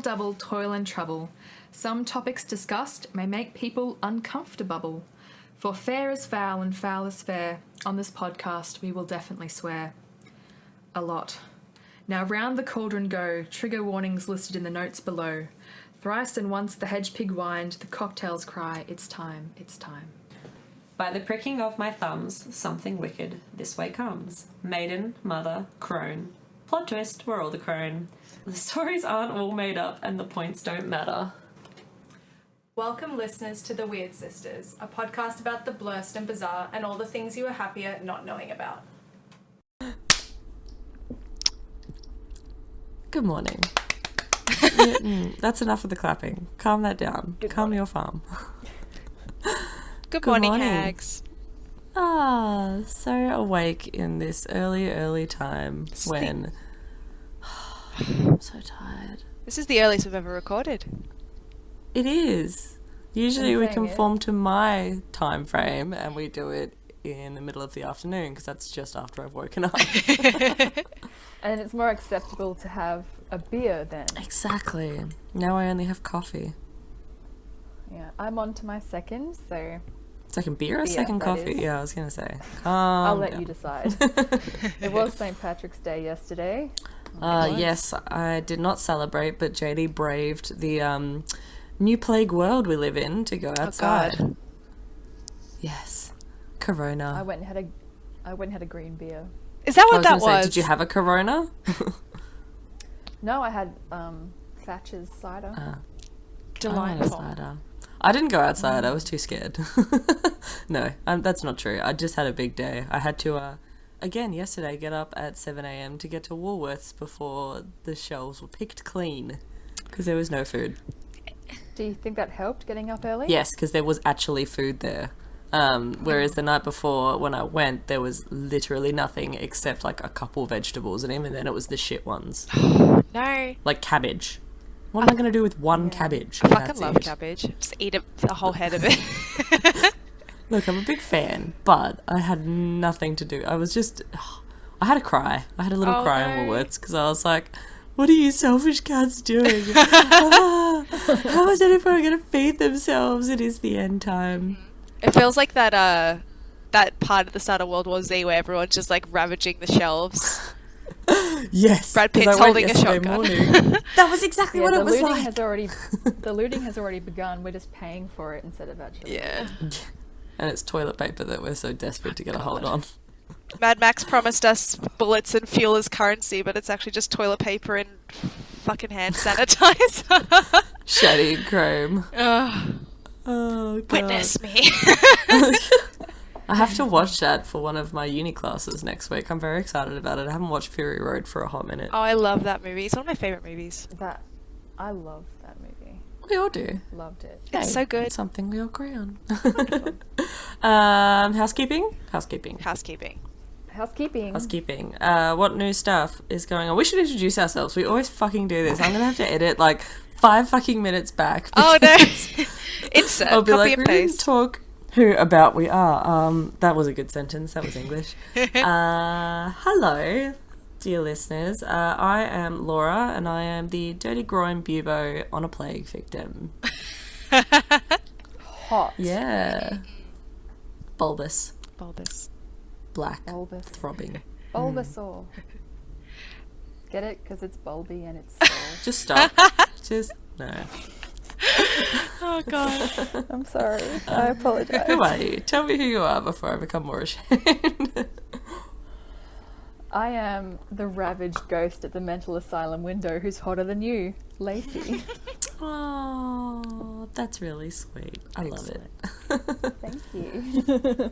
double toil and trouble. Some topics discussed may make people uncomfortable. For fair is foul and foul is fair. On this podcast, we will definitely swear. A lot. Now round the cauldron go, trigger warnings listed in the notes below. Thrice and once the hedge pig whined, the cocktails cry, it's time, it's time. By the pricking of my thumbs, something wicked this way comes. Maiden, mother, crone. Plot twist, we're all the crone. The stories aren't all made up and the points don't matter. Welcome listeners to The Weird Sisters, a podcast about the blurst and bizarre and all the things you were happier not knowing about. Good morning. That's enough of the clapping. Calm that down. Calm your farm. Good morning, hags. So awake in this early time when I'm so tired. This is the earliest we've ever recorded. It is. Usually we conform to my time frame and we do it in the middle of the afternoon because that's just after I've woken up. And it's more acceptable to have a beer then. Exactly. Now I only have coffee. Yeah, I'm on to my second, so... Second beer or second coffee? Yeah, I was going to say. I'll let you decide. It was St. Patrick's Day yesterday. Yes, I did not celebrate, but JD braved the new plague world we live in to go outside. Oh, God. Yes. Corona. I went and had a green beer. Is that what I that was? Gonna was? Say, did you have a Corona? No, I had Thatcher's cider. Delightful. Cider. I didn't go outside. I was too scared. No, that's not true. I just had a big day. I had to, again, yesterday, get up at 7 a.m. to get to Woolworths before the shelves were picked clean because there was no food. Do you think that helped, getting up early? Yes, because there was actually food there. Whereas the night before when I went, there was literally nothing except like a couple vegetables, and even then it was the shit ones. No. Like cabbage. What am I going to do with one cabbage? I fucking love cabbage. Just eat a whole head of it. Look, I'm a big fan, but I had nothing to do. I was just... I had a cry. I had a little cry in Woolworths because I was like, what are you selfish cats doing? How is anyone going to feed themselves? It is the end time. It feels like that part at the start of World War Z where everyone's just like ravaging the shelves. Yes. Brad Pitt's holding a shotgun. That was exactly what it was like. The looting has already begun. We're just paying for it instead of actually... Yeah. And it's toilet paper that we're so desperate to get a hold on. Mad Max promised us bullets and fuel as currency, but it's actually just toilet paper and fucking hand sanitizer. Shady chrome. Oh, God. Witness me. I have to watch that for one of my uni classes next week. I'm very excited about it. I haven't watched Fury Road for a hot minute. Oh, I love that movie. It's one of my favourite movies. I love that movie. We all do. Loved it. It's so good. It's something we all agree on. Housekeeping. What new stuff is going on? We should introduce ourselves. We always fucking do this. I'm going to have to edit like 5 fucking minutes back. Oh, no. Insert. I'll be Copy like, and we didn't paste. talk who about we are. That was a good sentence. That was English. Hello, dear listeners. I am Laura, and I am the dirty groin bubo on a plague victim. Hot. Yeah. Bulbous. Black. Bulbous. Throbbing. Bulbasaur. Get it? Because it's bulby and it's sore. Just stop. Just, no. Oh, God. I'm sorry. I apologise. Who are you? Tell me who you are before I become more ashamed. I am the ravaged ghost at the mental asylum window who's hotter than you, Lacey. Oh, that's really sweet. I love it. Thank you.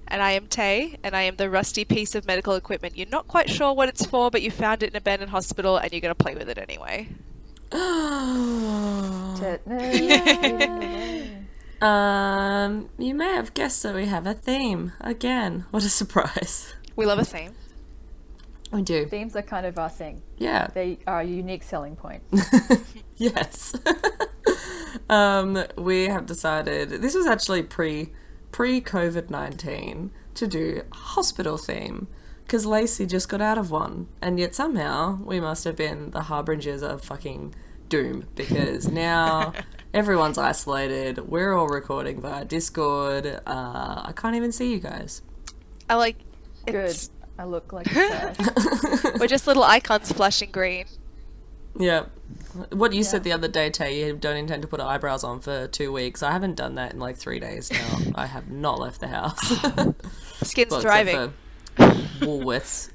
And I am Tay, and I am the rusty piece of medical equipment. You're not quite sure what it's for, but you found it in an abandoned hospital, and you're going to play with it anyway. You may have guessed that we have a theme. Again, what a surprise. We love a theme. We do. Themes are kind of our thing. Yeah. They are a unique selling point. Yes. We have decided, this was actually pre-COVID-19, to do a hospital theme. because Lacey just got out of one, and yet somehow we must have been the harbingers of fucking doom, because now everyone's isolated. We're all recording via Discord. I can't even see you guys. I like Good. it's I look like a trash. we're just little icons flashing green. Yeah. What you said the other day, Tay, you don't intend to put eyebrows on for 2 weeks. I haven't done that in like 3 days now. I have not left the house. Skin's Well, except thriving. for Woolworths.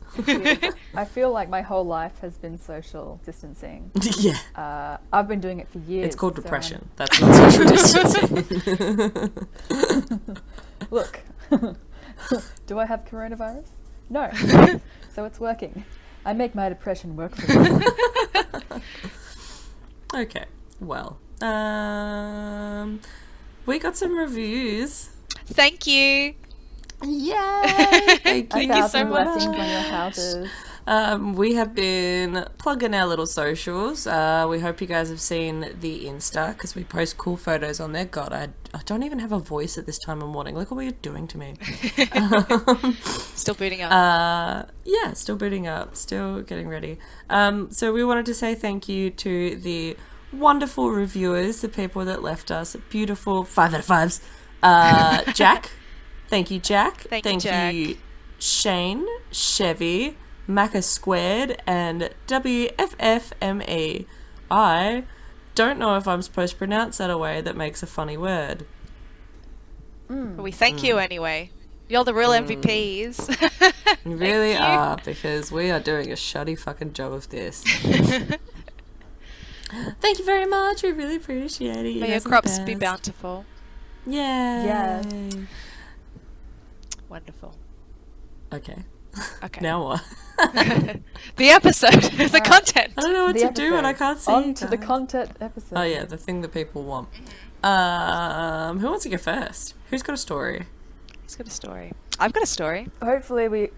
I feel like my whole life has been social distancing. Yeah. I've been doing it for years. It's called so depression. That's not social distancing. Look, do I have coronavirus? No. So it's working. I make my depression work for me. Okay. Well, we got some reviews. Thank you. Yay! Thank A you thousand so much. blessings on your houses. We have been plugging our little socials. We hope you guys have seen the Insta, because we post cool photos on there. God, I don't even have a voice at this time of morning. Look at what you're doing to me. Still booting up. Yeah, still booting up, still getting ready. So we wanted to say thank you to the wonderful reviewers, the people that left us beautiful 5 out of 5s. Jack. Thank you, Jack. Thank you, Jack. Shane, Chevy, Macca Squared, and WFFME. I don't know if I'm supposed to pronounce that a way that makes a funny word. But we thank you anyway. You're the real MVPs. You really you. are, because we are doing a shoddy fucking job of this. Thank you very much. We really appreciate it. You May your guys are the crops be best. bountiful. Yay. Yes. Wonderful. Okay. Okay. Now what? The episode, the content. I don't know what The to do when I can't see On you to the guys. content episode. Oh yeah, the thing that people want. Who wants to go first? Who's got a story? He's got a story. I've got a story. Hopefully we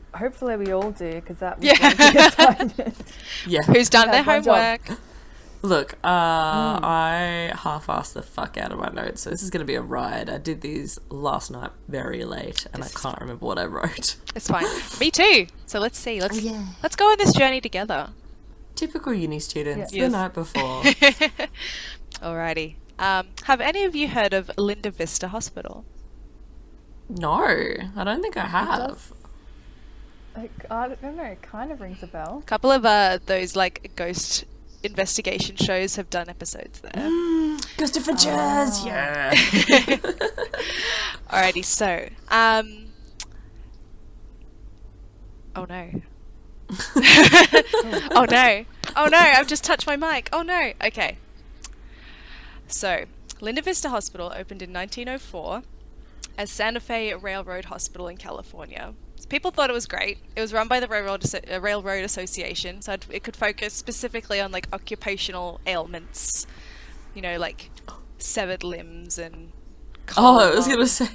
all do, because that was Yeah. like the assignment. Yeah. Who's done their Had one job. homework? Look, I half-assed the fuck out of my notes, so this is going to be a ride. I did these last night very late, and I can't remember what I wrote. It's fine. Me too. So let's see. Let's go on this journey together. Typical uni students, Yeah. the night before. Alrighty. Have any of you heard of Linda Vista Hospital? No, I don't think I have. Like, I don't know, it kind of rings a bell. A couple of those like ghost investigation shows have done episodes there. Ghost Adventures, yeah. Alrighty, so oh no. Oh no. Oh no, I've just touched my mic. Oh no. Okay. So, Linda Vista Hospital opened in 1904 as Santa Fe Railroad Hospital in California. People thought it was great. It was run by the Railroad Association, so it could focus specifically on like occupational ailments, you know, like severed limbs and. Oh, I was gonna say.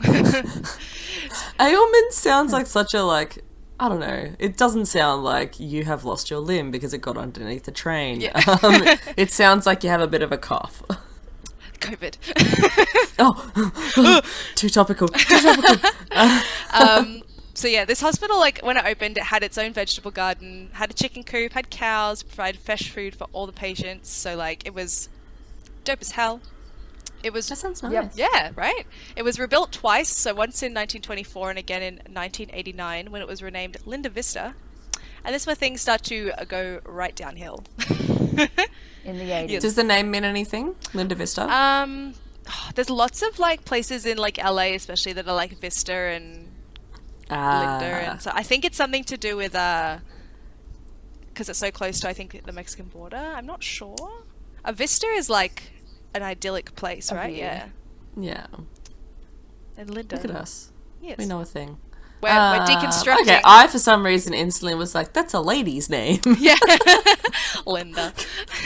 Ailment sounds like such a like. I don't know. It doesn't sound like you have lost your limb because it got underneath the train. Yeah. It sounds like you have a bit of a cough. COVID. Oh, too topical. So yeah, this hospital, like when it opened, it had its own vegetable garden, had a chicken coop, had cows, provided fresh food for all the patients. So like it was dope as hell. It was That sounds nice. Yep. yeah, right. It was rebuilt twice, so once in 1924 and again in 1989 when it was renamed Linda Vista. And this is where things start to go right downhill. In the 80s. Does the name mean anything? Linda Vista? There's lots of like places in like LA especially that are like Vista and Linda, and so I think it's something to do with because it's so close to I think the Mexican border. I'm not sure. A Vista is like an idyllic place, A right? view. Yeah. Yeah. And Linda. Look at us. Yes. We know a thing. We're deconstructing. Okay, I for some reason instantly was like, that's a lady's name. Yeah. Linda.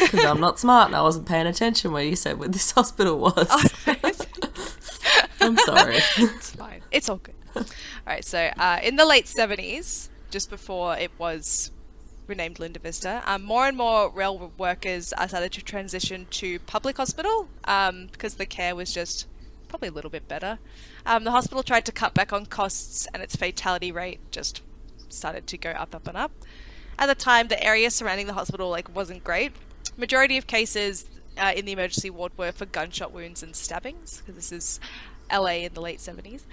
Because I'm not smart and I wasn't paying attention when you said where this hospital was. I'm sorry. It's fine. It's all good. All right. So in the late 70s, just before it was renamed Linda Vista, more and more rail workers started to transition to public hospital because the care was just probably a little bit better. The hospital tried to cut back on costs and its fatality rate just started to go up, up, and up. At the time, the area surrounding the hospital wasn't great. Majority of cases in the emergency ward were for gunshot wounds and stabbings, because this is LA in the late 70s.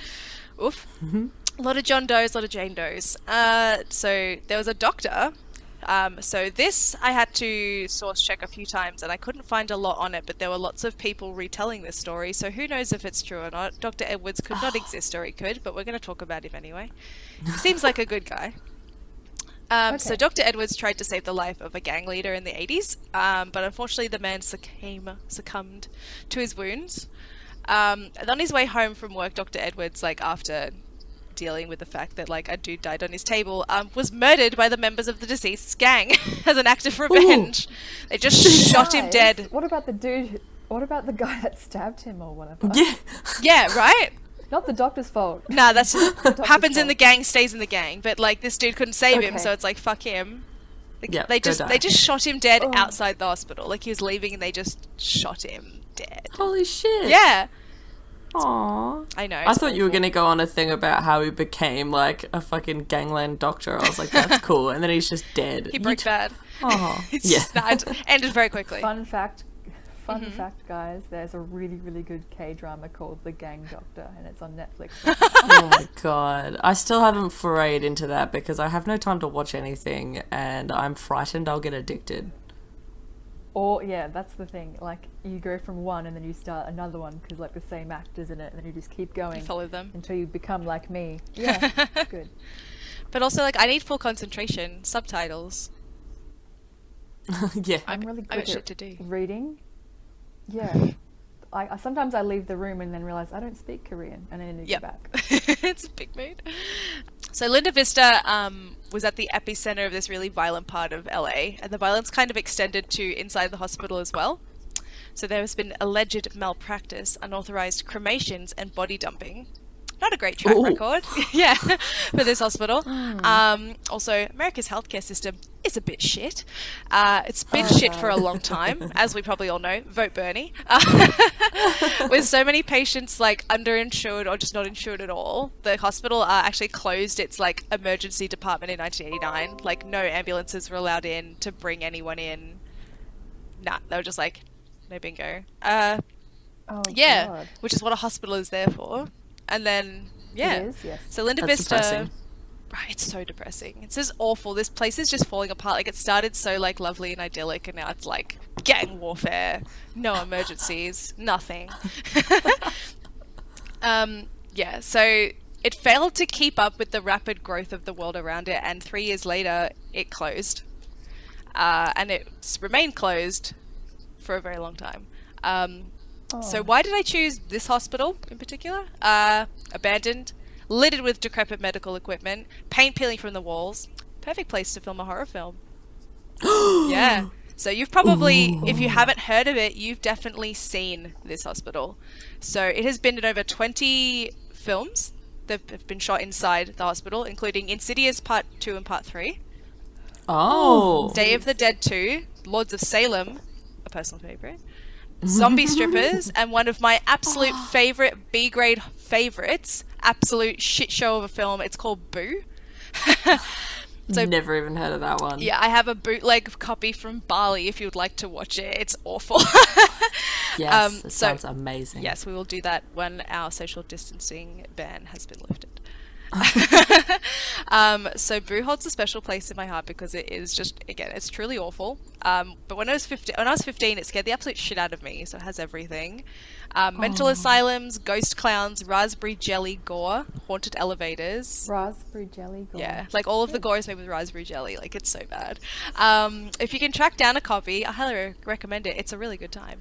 Oof. Mm-hmm. A lot of John Does, a lot of Jane Does. So there was a doctor. So this I had to source check a few times, and I couldn't find a lot on it, but there were lots of people retelling this story, so who knows if it's true or not. Dr. Edwards could not exist, or he could, but we're going to talk about him anyway. He seems like a good guy. So Dr. Edwards tried to save the life of a gang leader in the 80s, but unfortunately the man succumbed to his wounds. And on his way home from work, Dr. Edwards, after dealing with the fact that a dude died on his table, was murdered by the members of the deceased's gang as an act of revenge. Ooh. They just shot him dead. What about the dude? What about the guy that stabbed him or whatever? Yeah, right? Not the doctor's fault. Nah, that's happens in the gang, stays in the gang. But this dude couldn't save him, so it's fuck him. They just shot him dead outside the hospital. He was leaving and they just shot him dead. Holy shit. Yeah. Aww. I know. I thought you were going to go on a thing about how he became a fucking gangland doctor. I was like, that's cool. And then he's just dead. He broke bad. Oh. It ended very quickly. Fun fact, guys, there's a really, really good K-drama called The Gang Doctor, and it's on Netflix. Oh my god. I still haven't forayed into that because I have no time to watch anything, and I'm frightened I'll get addicted. Or, yeah, that's the thing. You go from one and then you start another one because, the same actor's in it, and then you just keep going. You follow them. Until you become like me. Yeah, good. But also, I need full concentration. Subtitles. Yeah. I'm really good shit to do. Reading. Yeah. I sometimes I leave the room and then realize I don't speak Korean, and then I need to go back. It's a big mood. So Linda Vista was at the epicenter of this really violent part of LA, and the violence kind of extended to inside the hospital as well. So there has been alleged malpractice, unauthorized cremations, and body dumping. Not a great track record, for this hospital. Also, America's healthcare system is a bit shit. It's been shit for a long time, as we probably all know. Vote Bernie. With so many patients underinsured or just not insured at all, the hospital actually closed its emergency department in 1989. No ambulances were allowed in to bring anyone in. Nah, they were just no bingo. God. Which is what a hospital is there for. And then, It is, yes. So Linda That's Vista... depressing. Right, it's so depressing. It's just awful. This place is just falling apart. It started so lovely and idyllic, and now it's gang warfare, no emergencies, nothing. So it failed to keep up with the rapid growth of the world around it, and 3 years later, it closed. And it's remained closed for a very long time. So why did I choose this hospital in particular? Abandoned, littered with decrepit medical equipment, paint peeling from the walls. Perfect place to film a horror film. Yeah. So you've probably, if you haven't heard of it, you've definitely seen this hospital. So it has been in over 20 films that have been shot inside the hospital, including Insidious Part 2 and Part 3. Oh. Day of the Dead 2, Lords of Salem, a personal favourite. Zombie Strippers, and one of my absolute favourite B-grade favourites, absolute shit show of a film. It's called Boo. So, never even heard of that one. Yeah, I have a bootleg copy from Bali if you would like to watch it. It's awful. Yes, it sounds amazing. Yes, we will do that when our social distancing ban has been lifted. So Boo holds a special place in my heart because it is just, again, it's truly awful. But when I was 15, it scared the absolute shit out of me. So it has everything. Mental asylums, ghost clowns, raspberry jelly gore, haunted elevators. Raspberry jelly gore. Yeah, all of the gore is made with raspberry jelly. It's so bad. If you can track down a copy, I highly recommend it. It's a really good time.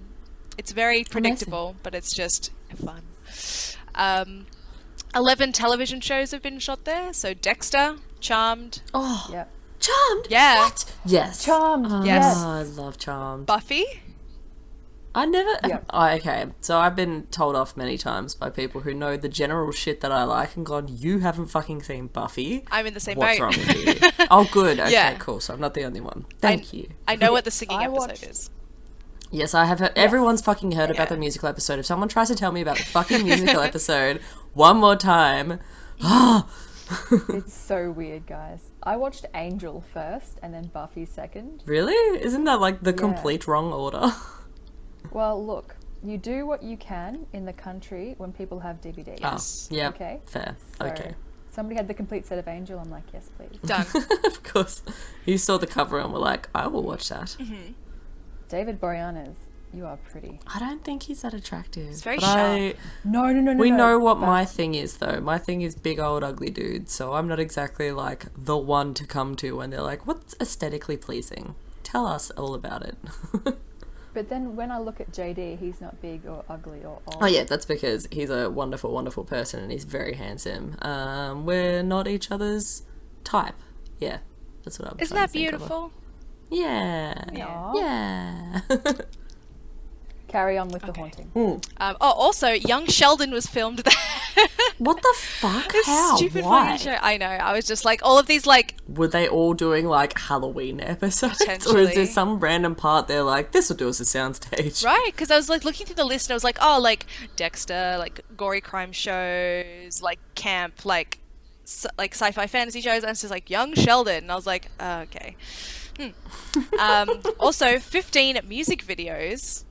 It's very predictable, but it's just fun. 11 television shows have been shot there. So Dexter, Charmed. Oh, yeah. Charmed? Yeah. What? Yes. Charmed. Yes. Oh, I love Charmed. Buffy. I never... Yeah. Oh, okay, so I've been told off many times by people who know the general shit that I like and gone, you haven't fucking seen Buffy. I'm in the same What's boat. wrong with you? Oh, good. Okay, Yeah. cool. So I'm not the only one. Thank you. I know what the singing I episode watched- is. Yes, I have heard. Everyone's fucking heard about Yeah. the musical episode. If someone tries to tell me about the fucking musical episode one more time, It's so weird, guys. I watched Angel first and then Buffy second. Really? Isn't that like the Yeah. complete wrong order? Well, look, you do what you can in the country when people have DVDs. Yes. Oh, yeah. Okay. Fair. So, Okay. somebody had the complete set of Angel. I'm like, yes, please. Done. Of course. You saw the cover and were like, I will watch that. David Boreanaz, you are pretty. I don't think he's that attractive. It's very but sharp. No. We know what but- my thing is, though. My thing is big old ugly dudes, so I'm not exactly like the one to come to when they're like, what's aesthetically pleasing? Tell us all about it. But then when I look at JD, he's not big or ugly or old. Oh yeah, that's because he's a wonderful, wonderful person and he's very handsome. We're not each other's type. Yeah, that's what I'm Isn't trying that to think of. beautiful? Yeah. Aw. Yeah. Carry on with the haunting. Also, Young Sheldon was filmed there. What the fuck? This How? stupid Why? fucking show. I know. I was just like, all of these like Were they all doing like Halloween episodes? Or is Potentially. there some random part they're like, this will do as a soundstage? right, because I was like looking through the list and I was like, oh, like Dexter, like gory crime shows, like camp, like like sci-fi fantasy shows, and it's just like Young Sheldon, and I was like, okay. Also, 15 music videos.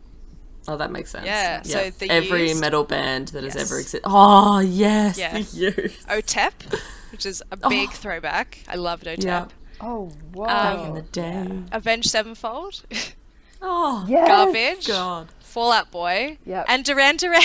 Oh, that makes sense. Yeah, so the every Used- metal band that has Yes. ever existed. Oh, yes, Yeah. the Used. OTEP, which is a big throwback. I loved OTEP. Yeah. Oh, whoa. Back in the day. Avenged Sevenfold, Oh, Yes. Garbage, God. Fall Out Boy, Yep. and Duran Duran.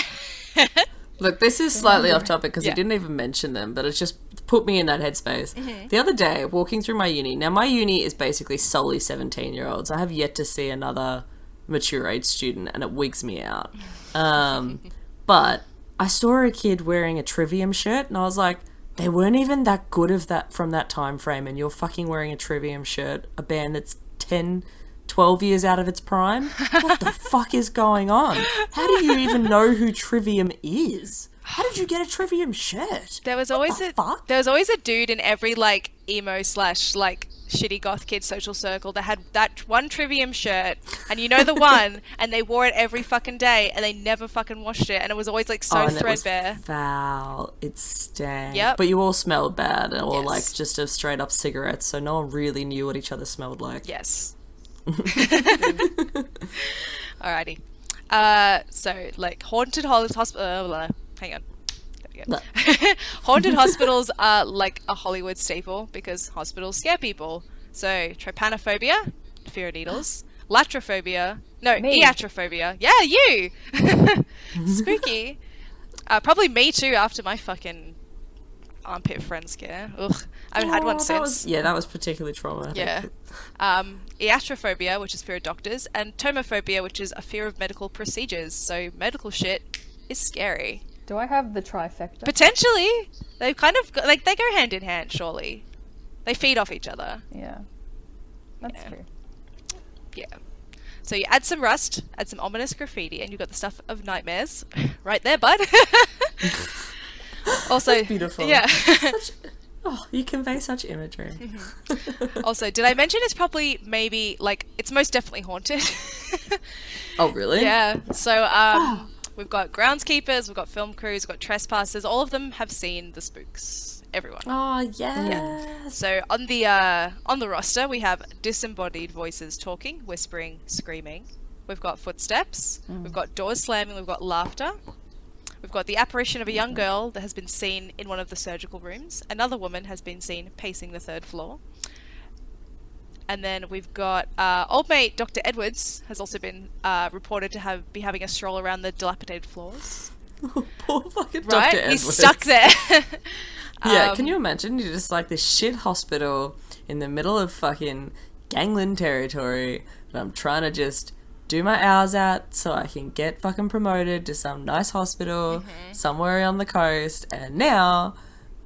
Look, this is slightly off topic because Yeah. he didn't even mention them, but it's just put me in that headspace. The other day, walking through my uni, now my uni is basically solely 17-year-olds. I have yet to see another mature age student, and it wigs me out. But I saw a kid wearing a Trivium shirt, and I was like, they weren't even that good of that from that time frame, and you're fucking wearing a Trivium shirt, a band that's 10, 12 years out of its prime? What the fuck is going on? How do you even know who Trivium is? How did you get a Trivium shirt? There was always the a fuck? there was always a dude in every like emo / like shitty goth kid social circle that had that one Trivium shirt, and you know the one, and they wore it every fucking day, and they never fucking washed it, and it was always like so and it was threadbare. foul. It stank. Yep. But you all smelled bad, or Yes. like just a straight up cigarettes, so no one really knew what each other smelled like. Yes. Alrighty. So like haunted hospital. Hang on. There we go. Haunted hospitals are like a Hollywood staple because hospitals scare people. So trypanophobia, fear of needles. Latrophobia. No, Me. iatrophobia. Yeah, you. Spooky. Probably me too after my fucking armpit friend scare. Ugh. I haven't had one since. That was particularly traumatic. Yeah. Iatrophobia, which is fear of doctors, and tomophobia, which is a fear of medical procedures. So medical shit is scary. Do I have the trifecta? Potentially, they kind of like they go hand in hand. Surely, they feed off each other. Yeah. That's Yeah. true. Yeah. So you add some rust, add some ominous graffiti, and you've got the stuff of nightmares right there, bud. Also, Beautiful. yeah. Oh, you convey such imagery. Also, did I mention it's probably maybe like it's most definitely haunted? Oh, really? Yeah. So we've got groundskeepers, we've got film crews, we've got trespassers. All of them have seen the spooks. Everyone. Oh, yes. So on the roster we have disembodied voices talking, whispering, screaming. We've got footsteps. We've got doors slamming. We've got laughter. We've got the apparition of a young girl that has been seen in one of the surgical rooms. Another woman has been seen pacing the 3rd floor. And then we've got old mate Dr. Edwards has also been reported to be having a stroll around the dilapidated floors. Poor fucking Right? Dr. He's Edwards. stuck there. Yeah, can you imagine? You're just like this shit hospital in the middle of fucking gangland territory, and I'm trying to just do my hours out so I can get fucking promoted to some nice hospital somewhere on the coast, and now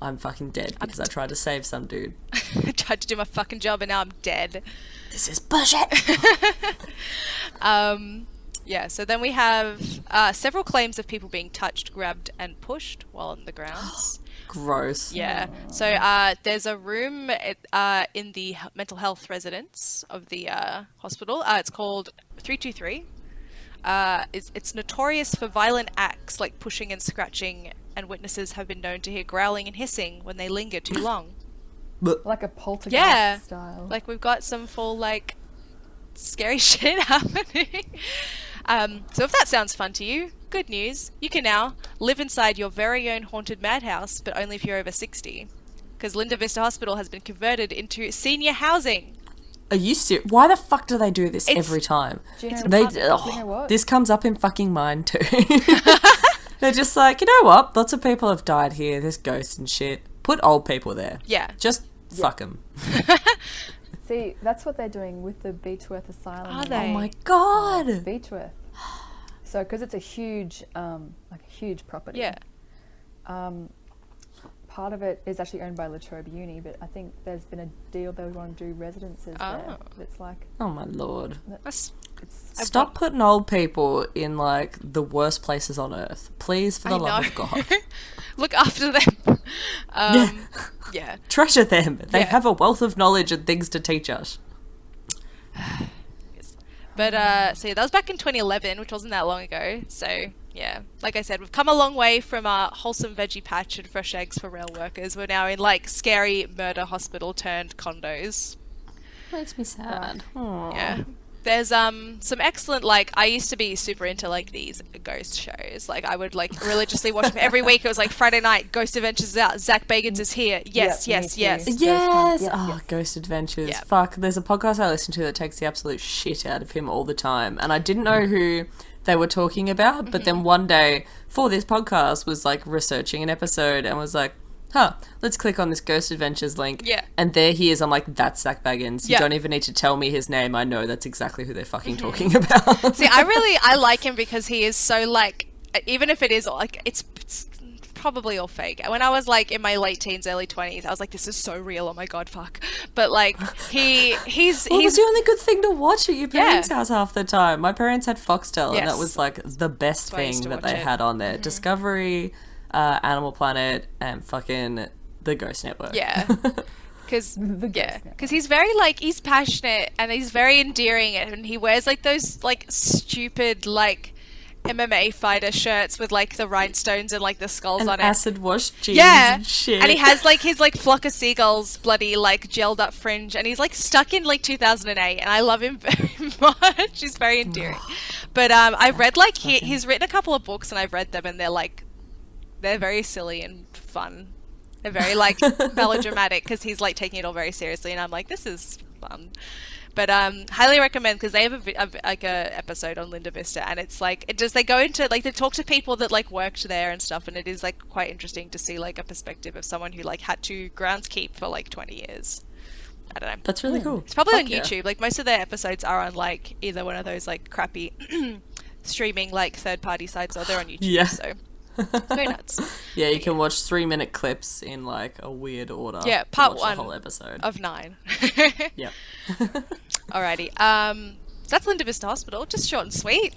I'm fucking dead because I tried to save some dude. I tried to do my fucking job and now I'm dead. This is bullshit! Yeah, so then we have several claims of people being touched, grabbed, and pushed while on the grounds. Gross. Yeah. So there's a room in the mental health residence of the hospital. It's called 323. It's notorious for violent acts like pushing and scratching, and witnesses have been known to hear growling and hissing when they linger too long. Like a poltergeist style. Like we've got some full like scary shit happening. So if that sounds fun to you, good news. You can now live inside your very own haunted madhouse, but only if you're over 60. Because Linda Vista Hospital has been converted into senior housing. Are you serious? Why the fuck do they do this every time? Do you know, They, do you know what? This comes up in fucking mine too. They're just like, you know what? Lots of people have died here. There's ghosts and shit. Put old people there. Yeah. Just fuck them. See, that's what they're doing with the Beechworth Asylum. Are in they? Oh my god. Beechworth. So, because it's a huge, like a huge property. Yeah. Part of it is actually owned by La Trobe Uni, but I think there's been a deal they want to do residences there. It's like, Oh my lord. That's... Stop putting old people in like the worst places on earth. Please, for the love of God. Look after them. Yeah. Treasure them. They Yeah. have a wealth of knowledge and things to teach us. But so yeah, that was back in 2011, which wasn't that long ago. So yeah, like I said, we've come a long way from our wholesome veggie patch and fresh eggs for rail workers. We're now in like scary murder hospital turned condos. Makes me sad. Aww. Yeah. There's some excellent, like, I used to be super into like these ghost shows. Like I would like religiously watch them every week. It was like Friday night, Ghost Adventures is out, Zach Bagans is here. Yes, Yep, yes, me yes. too. Yes. Yes, Oh, yes. Ghost Adventures. Yeah. Fuck. There's a podcast I listen to that takes the absolute shit out of him all the time. And I didn't know who they were talking about. But then one day for this podcast was like researching an episode and was like, let's click on this Ghost Adventures link. Yeah. And there he is. I'm like, that's Zach Baggins. You Yeah. don't even need to tell me his name. I know that's exactly who they're fucking talking about. See, I like him because he is so like, even if it is like, it's probably all fake. When I was like in my late teens, early 20s, I was like, this is so real. Oh my god, fuck. But like, he's Well, it's the only good thing to watch at your parents' Yeah. house half the time. My parents had Foxtel, and that Yes. was like the best That's why I used thing to that watch they it. had on there. Discovery, Animal Planet, and fucking the Ghost Network. yeah. Because The yeah, Ghost because he's very like, he's passionate and he's very endearing, and he wears like those like stupid like MMA fighter shirts with like the rhinestones and like the skulls And on it. acid wash jeans Yeah, and shit. and he has like his like flock of seagulls bloody like gelled up fringe, and he's like stuck in like 2008, and I love him very much. He's very endearing. But I've read like he's written a couple of books, and I've read them, and they're very silly and fun. They're very like melodramatic because he's like taking it all very seriously, and I'm like, this is fun. But highly recommend, because they have a episode on Linda Vista, and it's like they go into like, they talk to people that like worked there and stuff, and it is like quite interesting to see like a perspective of someone who like had to groundskeep for like 20 years. I don't know. That's really cool. It's probably Fuck on yeah. YouTube. Like most of their episodes are on like either one of those like crappy streaming like third-party sites, or they're on YouTube. Yeah. So very nuts. Yeah, you can watch 3-minute clips in like a weird order. Yeah, to part watch one the whole episode. Of 9. Yep. Alrighty. That's Linda Vista Hospital. Just short and sweet.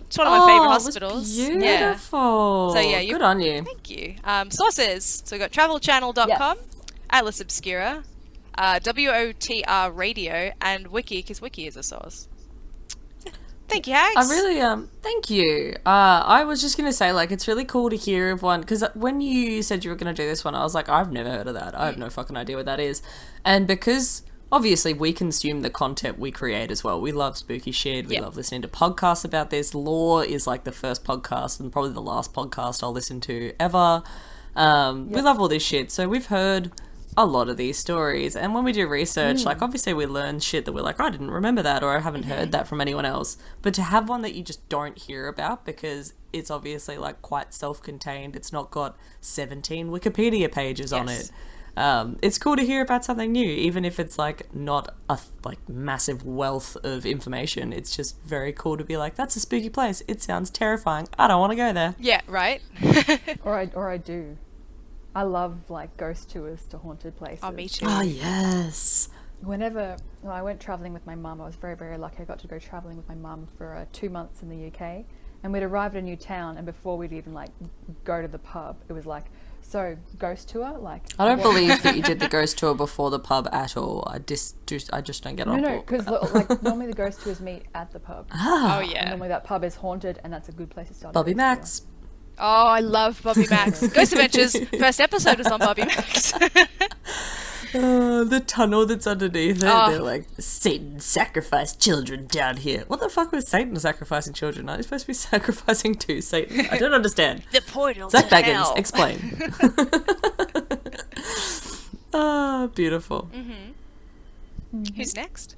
It's one of my favorite it was hospitals. Beautiful. Yeah. So yeah, good on you. Thank you. Sources. So we got travelchannel.com, Atlas Obscura, WOTR Radio, and Wiki, because Wiki is a source. Thank you, Hags. I really thank you. I was just gonna say, like, it's really cool to hear of one, because when you said you were gonna do this one, I was like, I've never heard of that. I have no fucking idea what that is. And because obviously we consume the content we create as well. We love spooky shit. We love listening to podcasts about this. Lore is like the first podcast and probably the last podcast I'll listen to ever. We love all this shit. So we've heard a lot of these stories, and when we do research, like, obviously we learn shit that we're like, I didn't remember that, or I haven't heard that from anyone else. But to have one that you just don't hear about because it's obviously like quite self-contained, it's not got 17 Wikipedia pages on it. It's cool to hear about something new, even if it's like not a like massive wealth of information. It's just very cool to be like, that's a spooky place. It sounds terrifying. I don't want to go there. Yeah, right? Or I do. I love like ghost tours to haunted places. Oh, me too. Oh, yes. Whenever I went traveling with my mum, I was very, very lucky. I got to go traveling with my mum for 2 months in the UK. And we'd arrive at a new town, and before we'd even like go to the pub, it was like, so ghost tour, like. I don't believe that you did the ghost tour before the pub at all. I just don't get on. No, because like normally the ghost tours meet at the pub. Oh And yeah. normally that pub is haunted, and that's a good place to start. a Bobby ghost Max. tour. Oh, I love Bobby Max. Ghost Adventures. First episode was on Bobby Max. The tunnel that's underneath it. Oh. They're like, Satan sacrificed children down here. What the fuck was Satan sacrificing children? Aren't you supposed to be sacrificing to Satan? I don't understand. The portal Zach to Baggins, hell. explain. Ah, beautiful. Who's next?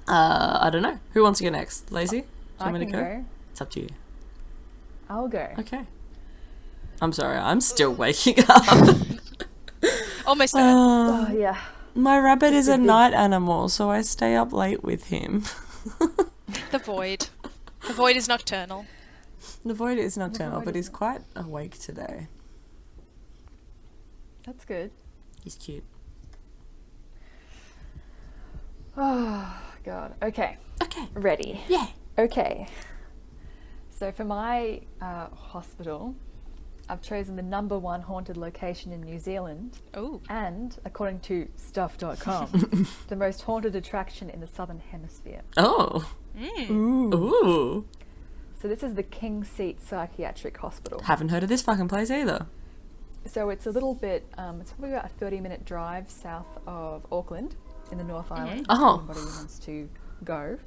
I don't know. Who wants to go next? Lazy? Do you I want me can to go? go. It's up to you. I'll go. Okay. I'm sorry, I'm still waking up. Almost there. Oh yeah. My rabbit is a big- night animal, so I stay up late with him. The void. The void is nocturnal. The void is nocturnal, void but is he's quite awake today. That's good. He's cute. Oh god. Okay. Okay. Ready. Yeah. Okay. So for my hospital, I've chosen the #1 haunted location in New Zealand, Oh. and according to stuff.com, the most haunted attraction in the Southern Hemisphere. Oh. Ooh. So this is the King Seat Psychiatric Hospital. Haven't heard of this fucking place either. So it's a little bit, it's probably about a 30-minute drive south of Auckland in the North Island. Oh. If anybody wants to go.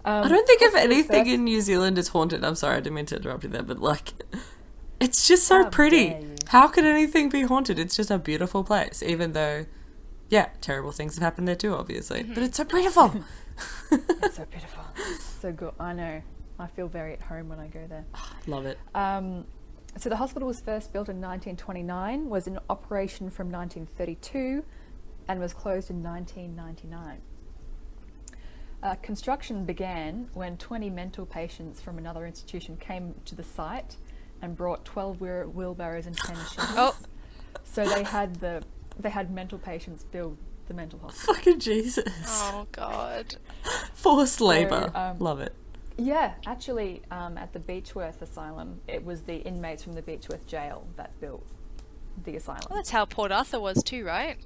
I don't think of anything first- in New Zealand as haunted. I'm sorry, I didn't mean to interrupt you there, but like, it's just so How pretty. dare you. How could anything be haunted? It's just a beautiful place, even though, yeah, terrible things have happened there too, obviously. But it's so beautiful. It's so beautiful. So good. I know. I feel very at home when I go there. Love it. So the hospital was first built in 1929, was in operation from 1932, and was closed in 1999. Construction began when 20 mental patients from another institution came to the site and brought 12 wheelbarrows and 10 shovels. Oh. So they had mental patients build the mental hospital. Fucking Jesus. Oh God. Forced labour. Love it. Yeah, actually, at the Beechworth Asylum, it was the inmates from the Beechworth jail that built the asylum. Well, that's how Port Arthur was too, right?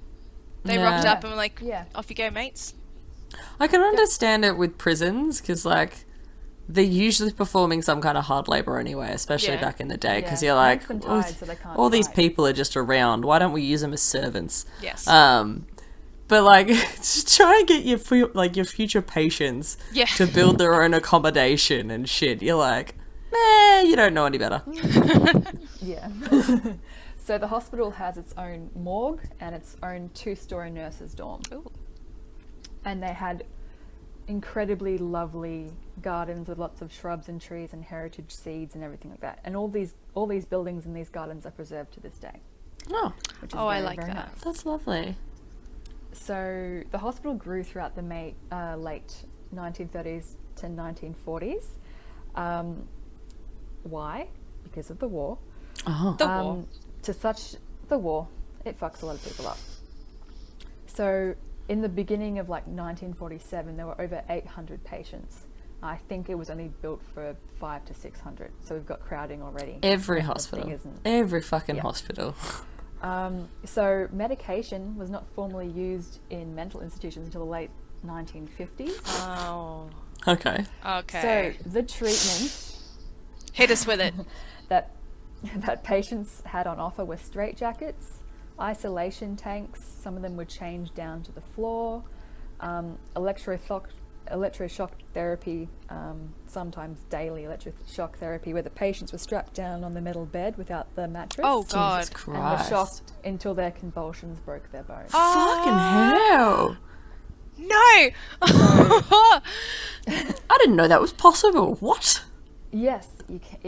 They Yeah. rocked up and were like, Yeah. off you go, mates. I can understand it with prisons because, like, they're usually performing some kind of hard labor anyway, especially Yeah. back in the day. Because Yeah. you're like, Makes them all, tired so they can't all these fight." people are just around. Why don't we use them as servants? Yes. But like, just try and get your your future patients Yeah. to build their own accommodation and shit. You're like, nah, you don't know any better. Yeah. So the hospital has its own morgue and its own 2-story nurses' dorm. Ooh. And they had incredibly lovely gardens with lots of shrubs and trees and heritage seeds and everything like that. And all these buildings and these gardens are preserved to this day, Oh, which is Oh, I very, like very that. nice. that's lovely. So the hospital grew throughout the late 1930s to 1940s. Why? Because of the war. Oh, The war. The war, it fucks a lot of people up. So in the beginning of like 1947, there were over 800 patients. I think it was only built for 500 to 600. So we've got crowding already. every And the hospital, thing isn't- every fucking Yeah. hospital. So medication was not formally used in mental institutions until the late 1950s. Oh. Okay. Okay. So the treatment Hit us with it. that patients had on offer were straitjackets, isolation tanks. Some of them were changed down to the floor, electroshock therapy, sometimes daily electroshock therapy, where the patients were strapped down on the metal bed without the mattress. Oh God. Jesus And were Christ. shocked until their convulsions broke their bones. Fucking hell. No. I didn't know that was possible. What? Yes, you can,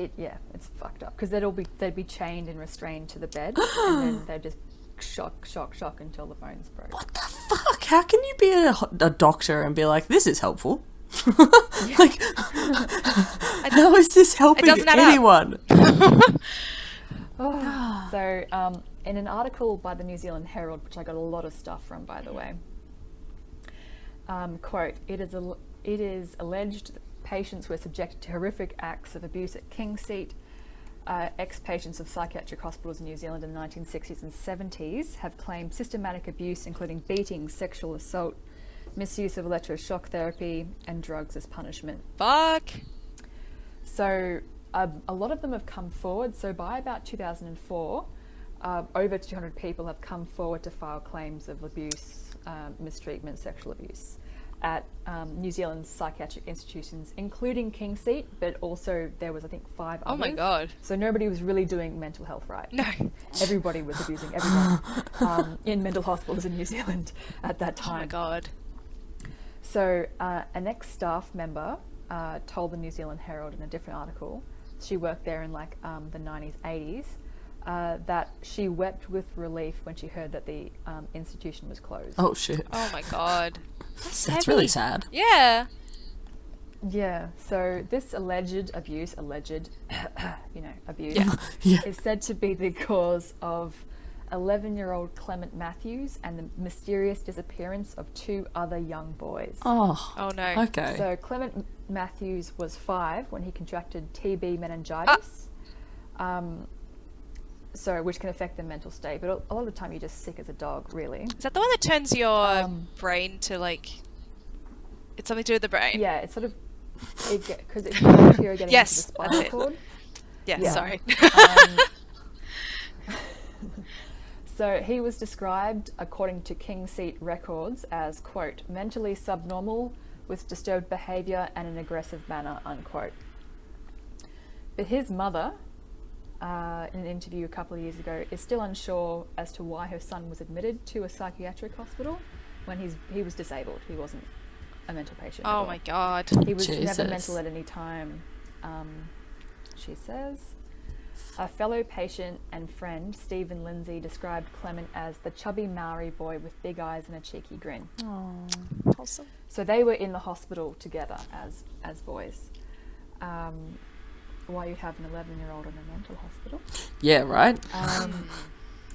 it's fucked up because they'd be chained and restrained to the bed, and then they'd just shock until the bones broke. What the fuck? How can you be a doctor and be like, this is helpful? Like, how is this helping doesn't add up. anyone? So, in an article by the New Zealand Herald, which I got a lot of stuff from, by the way, quote, it is alleged patients were subjected to horrific acts of abuse at King Seat. Ex-patients of psychiatric hospitals in New Zealand in the 1960s and 70s have claimed systematic abuse, including beating, sexual assault, misuse of electroshock therapy, and drugs as punishment. Fuck. So a lot of them have come forward. So by about 2004, over 200 people have come forward to file claims of abuse, mistreatment, sexual abuse at New Zealand's psychiatric institutions, including King Seat, but also there was, I think, 5 others. Oh my God. So nobody was really doing mental health right. No. Everybody was abusing everyone in mental hospitals in New Zealand at that time. Oh my God. So an ex-staff member told the New Zealand Herald in a different article, she worked there in like the 90s, 80s, that she wept with relief when she heard that the institution was closed. Oh shit. Oh my God. That's heavy. really sad. Yeah. Yeah, so this alleged abuse, abuse, Yeah. is said to be the cause of 11-year-old Clement Matthews and the mysterious disappearance of 2 other young boys. Oh. Oh no. Okay. So Clement Matthews was 5 when he contracted TB meningitis, so which can affect the mental state. But a lot of the time you're just sick as a dog, really. Is that the one that turns your brain to like? It's something to do with the brain. Yeah, it's sort of because it's bacteria getting Yes, into the that's spinal it. cord. Yeah. Sorry. So he was described, according to King Seat records, as, quote, mentally subnormal with disturbed behaviour and an aggressive manner, unquote. But his mother, in an interview a couple of years ago, is still unsure as to why her son was admitted to a psychiatric hospital when he was disabled. He wasn't a mental patient. Oh my God. He was Jesus. never mental at any time, she says. A fellow patient and friend, Stephen Lindsay, described Clement as the chubby Maori boy with big eyes and a cheeky grin. Awesome. So they were in the hospital together as boys. Why you'd have an 11-year-old in a mental hospital. Yeah, right?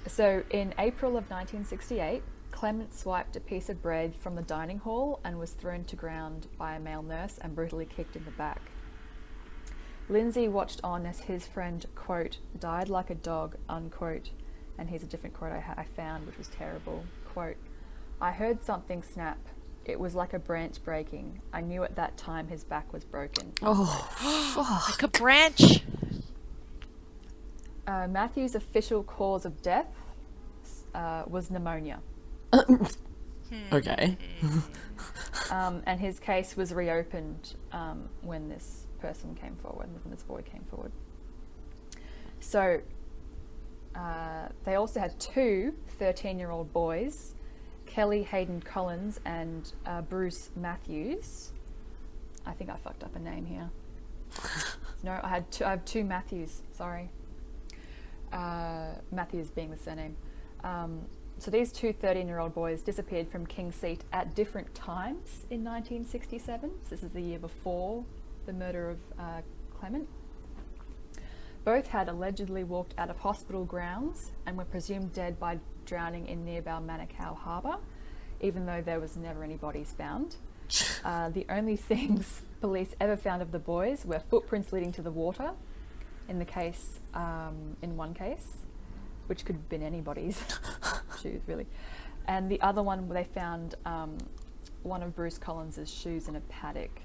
So in April of 1968, Clement swiped a piece of bread from the dining hall and was thrown to ground by a male nurse and brutally kicked in the back. Lindsay watched on as his friend, quote, died like a dog, unquote. And here's a different quote I found, which was terrible. Quote, I heard something snap. It was like a branch breaking. I knew at that time his back was broken. Oh, fuck. Like a branch. Matthew's official cause of death was pneumonia. Okay. And his case was reopened when this person came forward, when this boy came forward. So they also had 2 13-year-old boys, Kelly Hayden Collins and Bruce Matthews. I think I fucked up a name here. No, I have 2 Matthews, sorry. Matthews being the surname. So these 2 13-year-old boys disappeared from King Seat at different times in 1967. So this is the year before the murder of Clement. Both had allegedly walked out of hospital grounds and were presumed dead by drowning in nearby Manukau Harbour, even though there was never any bodies found. The only things police ever found of the boys were footprints leading to the water, in one case, which could have been anybody's shoes, really. And the other one, they found one of Bruce Collins's shoes in a paddock,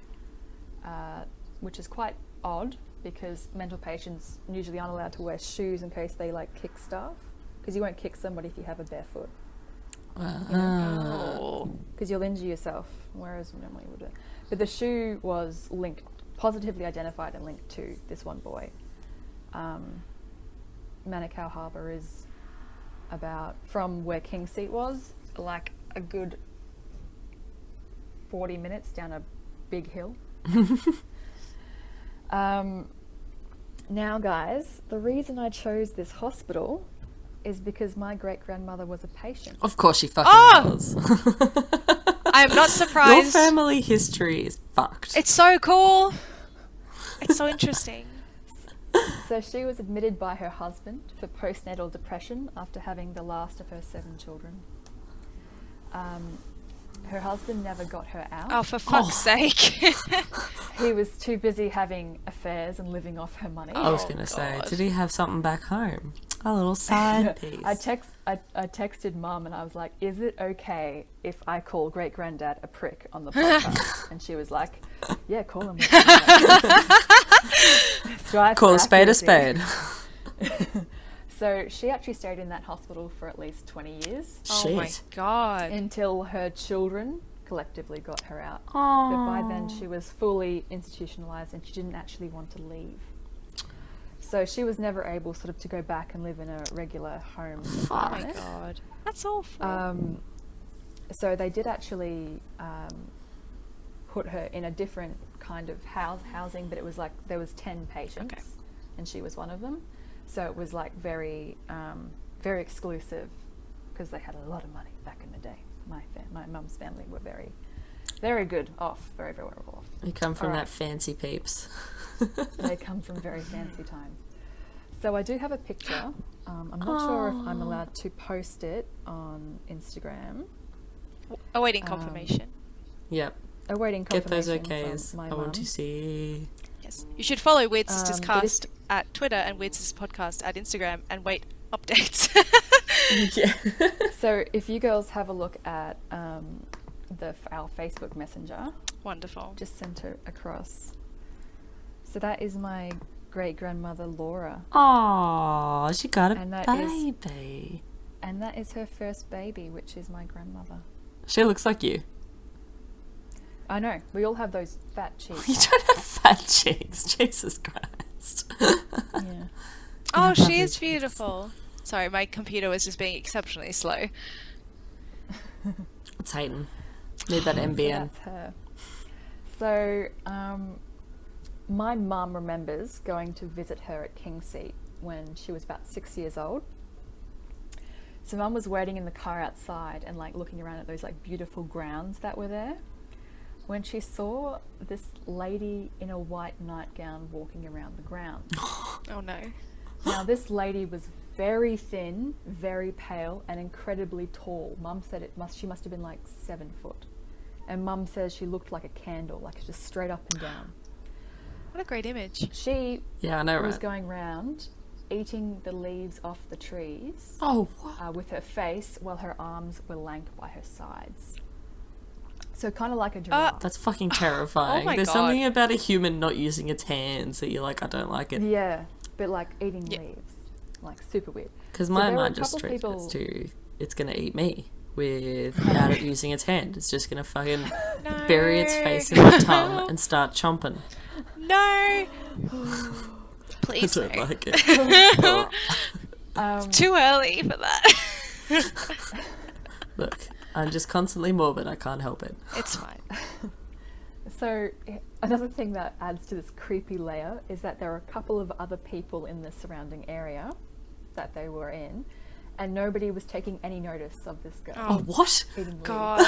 which is quite odd because mental patients usually aren't allowed to wear shoes in case they like kick stuff, because you won't kick somebody if you have a bare foot. Because you'll injure yourself, whereas normally you would. But the shoe was positively identified and linked to this one boy. Manukau Harbour is about, from where King Seat was, like a good 40 minutes down a big hill. Now guys, the reason I chose this hospital is because my great-grandmother was a patient. Of course she fucking was. I am not surprised. Your family history is fucked. It's so cool. It's so interesting. So she was admitted by her husband for postnatal depression after having the last of her 7 children. Her husband never got her out. Oh, for fuck's sake. He was too busy having affairs and living off her money. I was going to say, did he have something back home? A little side piece. I texted Mum and I was like, is it okay if I call great granddad a prick on the podcast? And she was like, yeah, call him. Call a spade a spade. So she actually stayed in that hospital for at least 20 years. Oh my God. Until her children collectively got her out. Aww. But by then she was fully institutionalized and she didn't actually want to leave. So she was never able sort of to go back and live in a regular home. Oh my God. That's awful. So they did actually put her in a different kind of housing, but it was like there was 10 patients and she was one of them. So it was like very, very exclusive because they had a lot of money back in the day. My mum's family were very, very good off, very, very well off. You come from that fancy peeps. They come from very fancy times. So I do have a picture. I'm not sure if I'm allowed to post it on Instagram. Awaiting confirmation. Yep. Awaiting Get confirmation. those OKs. From my I want to mum. see. Yes. You should follow Weird Sisters it is- Cast at Twitter and Weird Sisters Podcast at Instagram and wait updates. Yeah. So if you girls have a look at our Facebook Messenger, Wonderful. just sent her across. So that is my great grandmother Laura, Aw, she got a And that is- baby. and that is her first baby, which is my grandmother. She looks like you. I know, we all have those fat You cheeks. don't have fat cheeks. Jesus Christ. Yeah. Oh, love she her is cheeks. beautiful. Sorry, my computer was just being exceptionally slow. It's Hayden. Need that So MBN. that's her. So my mum remembers going to visit her at King's Seat when she was about 6 years old. So Mum was waiting in the car outside and like looking around at those like beautiful grounds that were there when she saw this lady in a white nightgown walking around the grounds. Oh no. Now this lady was very thin, very pale, and incredibly tall. Mum said she must have been like 7 foot. And Mum says she looked like a candle, like just straight up and down. What a great image. She Yeah, I know, was right? going round eating the leaves off the trees Oh, what? with her face while her arms were lank by her sides. So kind of like a giraffe. That's fucking terrifying. Oh my There's God. something about a human not using its hands that you're like, I don't like it. Yeah, but like eating Yeah. leaves. Like super weird. Because So my there were a mind just couple translates people- to it's going to eat me without it using its hand. It's just going to fucking bury its face in my tongue and start chomping. No. I Please no. don't like it. Too early for that. Look, I'm just constantly morbid. I can't help it. It's fine. So another thing that adds to this creepy layer is that there are a couple of other people in the surrounding area that they were in, and nobody was taking any notice of this girl Oh, what? eating leaves. God.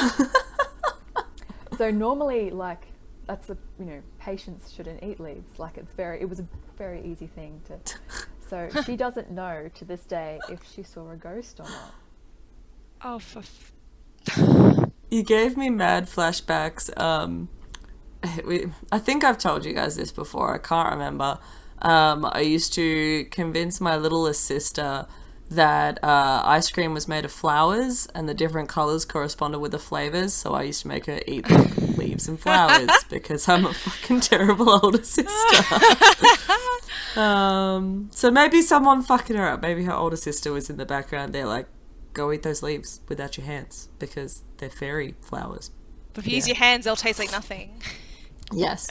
So normally, like, that's patients shouldn't eat leaves. Like, it was a very easy thing to. So she doesn't know to this day if she saw a ghost or not. Oh, You gave me mad flashbacks. I think I've told you guys this before. I can't remember. I used to convince my littlest sister that ice cream was made of flowers and the different colours corresponded with the flavours. So I used to make her eat like, leaves and flowers because I'm a fucking terrible older sister. So maybe someone fucking her up. Maybe her older sister was in the background there like, go eat those leaves without your hands because they're fairy flowers. If you use your hands, they'll taste like nothing. Yes.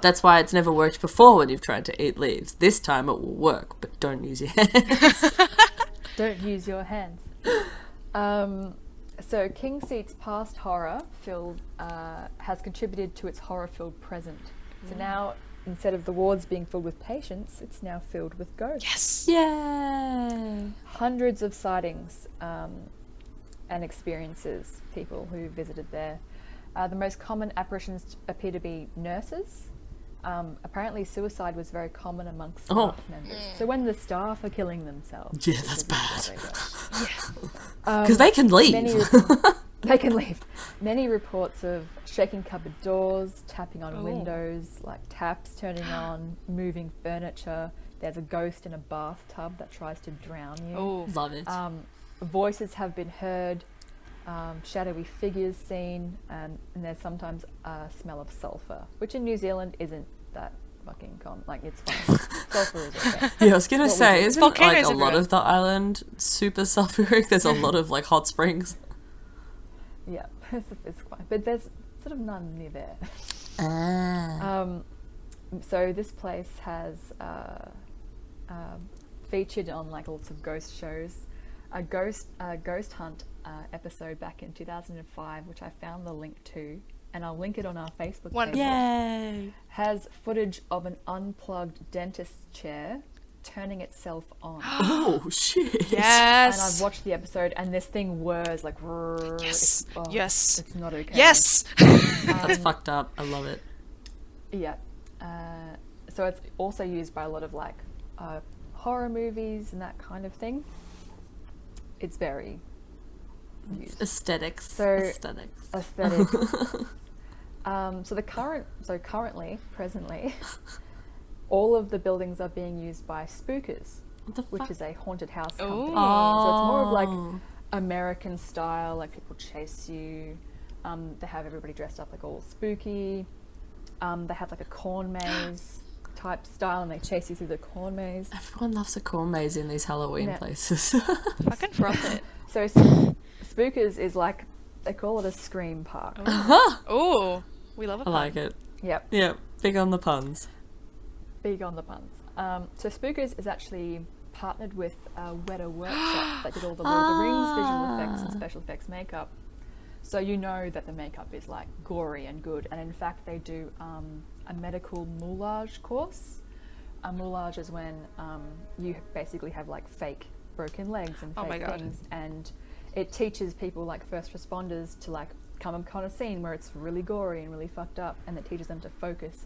That's why it's never worked before when you've tried to eat leaves. This time it will work, but don't use your hands. Don't use your hands. So King's Seat's past horror has contributed to its horror-filled present. So now, instead of the wards being filled with patients, it's now filled with ghosts. Yes. Yay! Hundreds of sightings and experiences, people who visited there. The most common apparitions appear to be nurses. Apparently suicide was very common amongst staff members. So when the staff are killing themselves. Yeah, this that's would be bad. what they were. Because they can leave. Many of them, They can leave. Many reports of shaking cupboard doors, tapping on Oh. windows, like taps turning on, moving furniture. There's a ghost in a bathtub that tries to drown you. Oh, Love it. Voices have been heard, shadowy figures seen, and there's sometimes a smell of sulphur, which in New Zealand isn't that fucking common. Like, it's fine. Sulphur is okay. Yeah, I was gonna say, isn't like Volcanoes a are lot good. of the island super sulfuric? There's a lot of like hot springs. Yeah, it's fine. But there's sort of none near there. So this place has featured on like lots of ghost shows. A ghost hunt episode back in 2005, which I found the link to, and I'll link it on our Facebook page. Wonderful. Yay! Has footage of an unplugged dentist chair turning itself on. Oh shit! yes. And I've watched the episode, and this thing whirs like. Yes. It's, Yes. It's not okay. Yes. That's fucked up. I love it. Yeah. So it's also used by a lot of like horror movies and that kind of thing. It's very used. Aesthetics. So- Aesthetics. Aesthetic. Presently, all of the buildings are being used by spookers, What the which fuck? is a haunted house company. Ooh. So it's more of like Oh. American style, like people chase you. They have everybody dressed up like all spooky. They have like a corn maze type style, and they chase you through the corn maze. Everyone loves a corn maze in these Halloween Yeah. places. Fucking froth it. So spookers is like, they call it a scream park. Oh, we love a I pun. like it. Yep, Yeah, big on the puns. big on the puns. So spookers is actually partnered with Weta Workshop that did all the Lord of the Rings visual effects and special effects makeup. So you know that the makeup is like gory and good, and in fact they do a medical moulage course. A moulage is when you basically have like fake broken legs and Oh my fake God. things, and it teaches people like first responders to like come upon a scene where it's really gory and really fucked up, and it teaches them to focus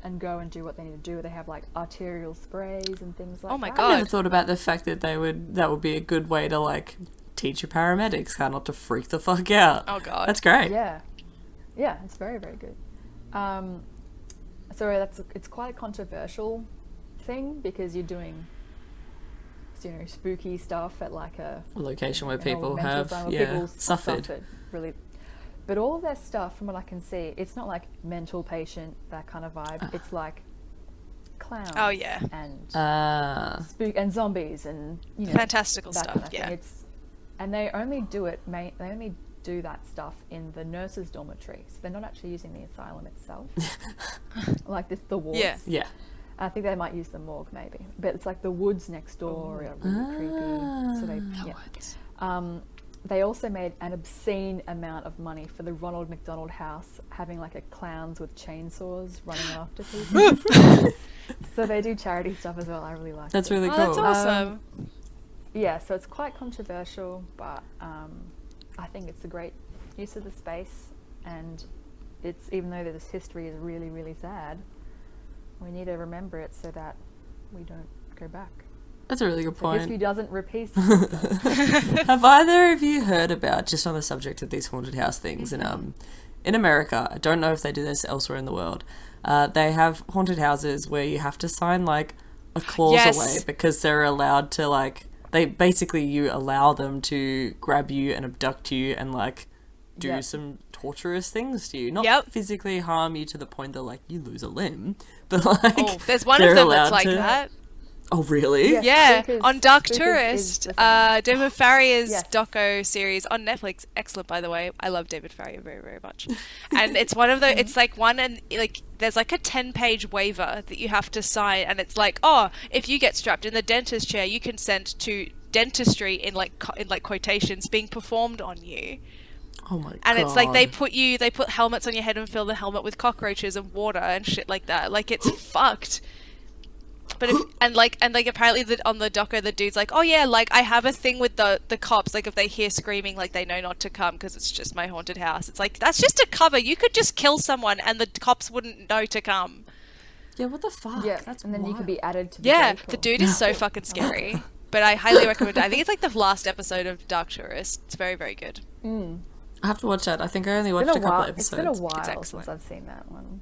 and go and do what they need to do. They have like arterial sprays and things like Oh my that. God. I never thought about the fact that that would be a good way to like teach your paramedics how not to freak the fuck out. Oh god. That's great. Yeah, it's very, very good. So it's quite a controversial thing because you're doing, you know, spooky stuff at like a Location where an old people mental have asylum where people suffered. really. But all of their stuff, from what I can see, it's not like mental patient, that kind of vibe. It's like clowns. Oh, yeah. And spook and zombies and, you know, Fantastical that stuff, kind of yeah. thing. And they only do that stuff in the nurses' dormitory, so they're not actually using the asylum itself. Like the wards. Yeah. Yeah. I think they might use the morgue maybe, but it's like the woods next door are really creepy. So they also made an obscene amount of money for the Ronald McDonald House, having like a clowns with chainsaws running after people. So they do charity stuff as well. I really like That's it. really Oh, cool. that's awesome. Yeah, so it's quite controversial, but I think it's a great use of the space, and it's, even though this history is really, really sad, we need to remember it so that we don't go back. That's a really good So history point. doesn't repeat itself. Have either of you heard about, just on the subject of these haunted house things, in America, I don't know if they do this elsewhere in the world, they have haunted houses where you have to sign like a clause Yes. away because they're allowed to like, you allow them to grab you and abduct you and like do Yep. some torturous things to you. Not Yep. physically harm you to the point that like you lose a limb, but like Oh, there's one they're of them that's allowed like to- that. Oh really? Yeah. Yeah, Spookers- on Dark Spookers is Tourist, the same. David Farrier's Yes. doco series on Netflix. Excellent, by the way. I love David Farrier very, very much. And it's one of the, it's like one, and like there's like a 10-page waiver that you have to sign, and it's like, oh, if you get strapped in the dentist chair, you consent to dentistry in like quotations being performed on you. Oh my god. And it's like they put helmets on your head and fill the helmet with cockroaches and water and shit like that. Like it's fucked. But apparently on the doco the dude's like, oh yeah, like I have a thing with the cops, like if they hear screaming, like they know not to come because it's just my haunted house. It's like, that's just a cover. You could just kill someone and the cops wouldn't know to come. Yeah, what the fuck? Yeah, That's and then you could wild. be added to the Yeah, day the call. dude is so fucking scary. but I highly recommend it. I think it's like the last episode of Dark Tourist. It's very, very good. I have to watch that. I think I only watched a couple episodes. It's been a while excellent. since I've seen that one.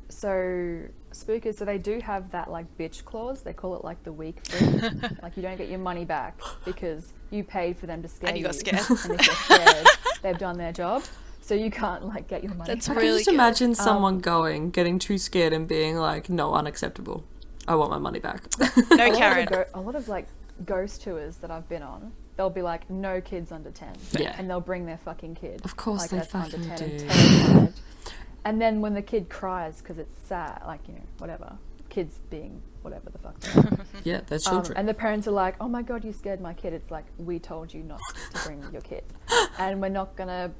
So spookers, so they do have that like bitch clause. They call it like the week free. Like you don't get your money back because you paid for them to scare And you got scared. And if they're scared, they've done their job. So you can't like get your money That's back. I can really just good. imagine someone getting too scared and being like, no, unacceptable. I want my money back. No, Karen. A lot of like ghost tours that I've been on, they'll be like, no kids under 10. Yeah. And they'll bring their fucking kid. Of course like, they that's under fucking 10 and do. terrified. And then when the kid cries because it's sad, like, you know, whatever. Kids being whatever the fuck they are. Yeah, they're children. And the parents are like, oh my God, you scared my kid. It's like, we told you not to bring your kid. And we're not gonna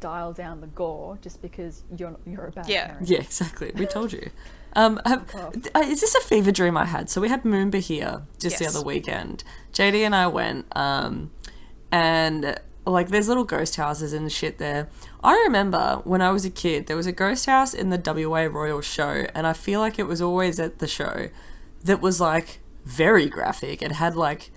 dial down the gore just because you're a bad parent. Yeah, exactly. We told you. Is this a fever dream I had? So we had Moomba here just the Yes. other weekend. JD and I went, and like there's little ghost houses and shit there. I remember when I was a kid, there was a ghost house in the WA Royal Show, and I feel like it was always at the show that was like very graphic. It had like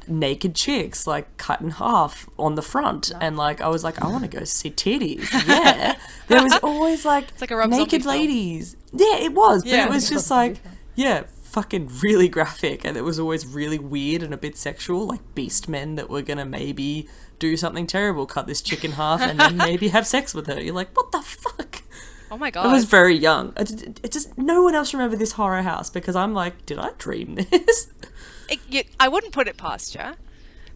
naked chicks like cut in half on the front, and like I was like, I want to go see titties. Yeah, there was always like, It's like a Rob Zombie naked film. ladies. Yeah, it was, but Yeah. it was just like, yeah, fucking really graphic, and it was always really weird and a bit sexual, like beast men that were gonna maybe do something terrible, cut this chick in half, and then maybe have sex with her. You're like, what the fuck? Oh my God. I was very young. It just no one else remember this horror house because I'm like, did I dream this? I wouldn't put it past you.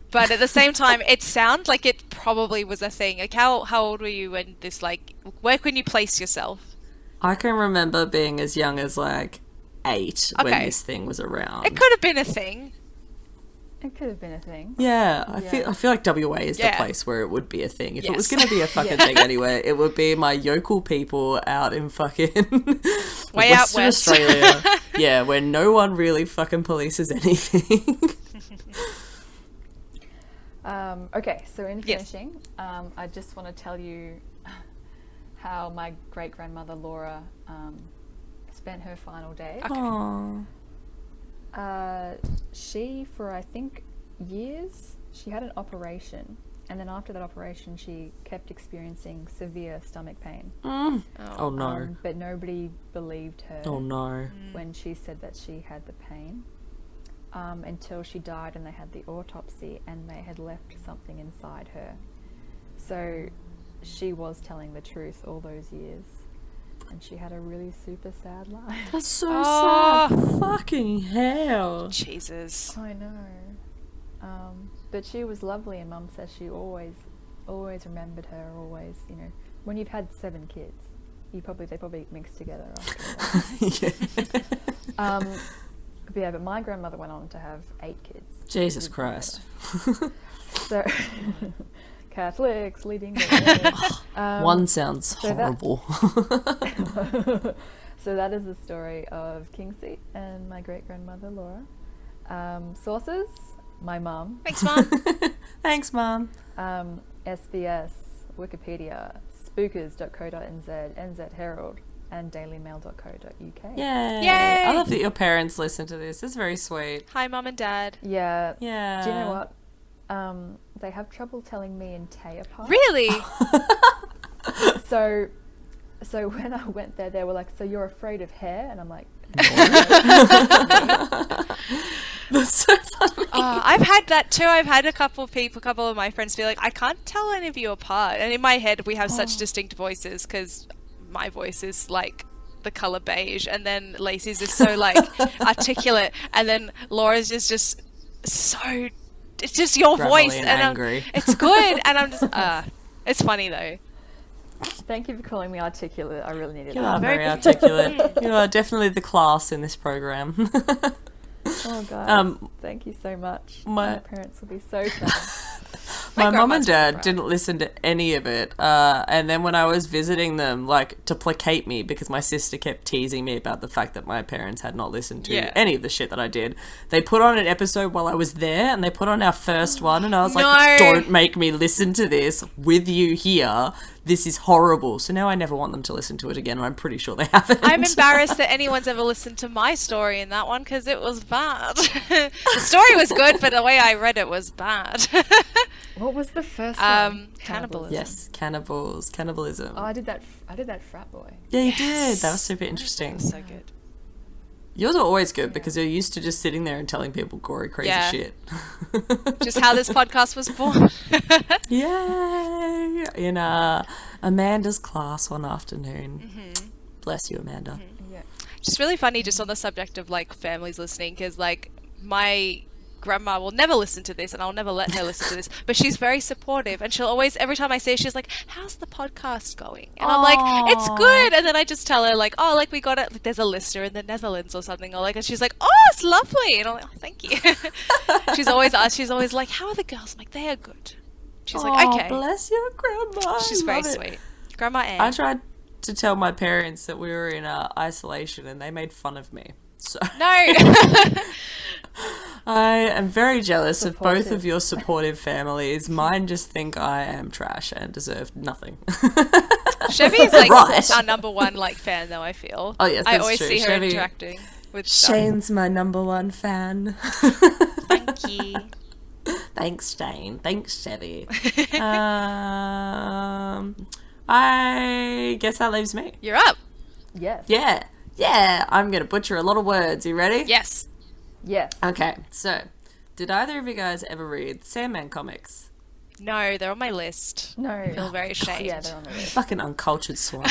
But at the same time, it sounds like it probably was a thing. Like, how old were you when this, like, where can you place yourself? I can remember being as young as like 8 when Okay. this thing was around. It could have been a thing. It could have been a thing. Yeah, I feel like WA is the Yeah. place where it would be a thing. If it was Yes. going to be a fucking thing anywhere, it would be my yokel people out in fucking Way out Western west. Australia. Yeah, where no one really fucking polices anything. Okay, so in Yes. finishing, I just want to tell you how my great-grandmother Laura spent her final days. Aww. She, for I think years, she had an operation, and then after that operation, she kept experiencing severe stomach pain. Oh no. But nobody believed her Oh no. when she said that she had the pain. Until she died and they had the autopsy and they had left something inside her. So she was telling the truth all those years. And she had a really super sad life. That's so Oh. sad. Fucking hell. Jesus. I know. But she was lovely, and Mum says she always remembered her, always, you know. When you've had 7 kids, they probably mixed together after that. Yeah. But yeah, but my grandmother went on to have 8 kids. Jesus Christ. So, Catholics leading the way. One sounds so that- horrible. So that is the story of Kingseat and my great-grandmother Laura. Sources, my mum, Thanks, Mom. Thanks, Mum. SBS, Wikipedia, spookers.co.nz, NZ Herald, and dailymail.co.uk. Yay. Yay. I love that your parents listen to this. It's very sweet. Hi, Mum and Dad. Yeah. Yeah. Do you know what? They have trouble telling me and Tay apart. Really? So when I went there, they were like, "So you're afraid of hair?" And I'm like, That's so funny. I've had that too. I've had a couple of my friends be like, I can't tell any of you apart. And in my head, we have such distinct voices because my voice is like the color beige, and then Lacey's is so like articulate, and then Laura's is just so. It's just your Gravelly voice, and and angry. it's good, and I'm just. It's funny though. "Thank you for calling me articulate. I really needed You that." are very articulate. You are definitely the class in this program. Oh, guys, thank you so much. my- My parents will be so proud. My mum and grandma's really dad proud. didn't listen to any of it. And then when I was visiting them, like, to placate me, because my sister kept teasing me about the fact that my parents had not listened to Yeah. any of the shit that I did, they put on an episode while I was there, and they put on our first one, and I was like, No. don't make me listen to this with you here. this is horrible. So now I never want them to listen to it again. I'm pretty sure they haven't. I'm embarrassed that anyone's ever listened to my story in that one because it was bad. The story was good, but the way I read it was bad. What was the first one? Cannibalism. Yes, cannibalism. Oh, I did that Frat Boy. Yeah, you did. That was super interesting. So good. Yours are always good because you're used to just sitting there and telling people gory, crazy shit. Just how this podcast was born. Yay! In Amanda's class one afternoon. Mm-hmm. Bless you, Amanda. Yeah. Just really funny just on the subject of like families listening because like my grandma will never listen to this and I'll never let her listen to this, but she's very supportive and she'll always, every time I say, she's like, how's the podcast going? And I'm like, it's good. And then I just tell her like, oh, like we got it, like there's a listener in the Netherlands or something, or like, and she's like, oh, it's lovely. And I'm like, oh, thank you. she's always like, how are the girls? I'm like, they are good. She's like, okay. Bless your grandma. She's very sweet. Grandma Anne. I tried to tell my parents that we were in isolation and they made fun of me. So No. I am very jealous of both of your supportive families. Mine just think I am trash and deserve nothing. Chevy is like Right. our number one like fan though, I feel. Oh, yes, I that's always true. see her Chevy- interacting with stuff. Shane's my number one fan. Thank you. Thanks, Shane. Thanks, Chevy. I guess that leaves me. You're up. Yes. Yeah, I'm going to butcher a lot of words. You ready? Yes. Yes. Okay, so, did either of you guys ever read Sandman comics? No, they're on my list. No. I feel very ashamed. Yeah, they're on the list. Fucking uncultured swine.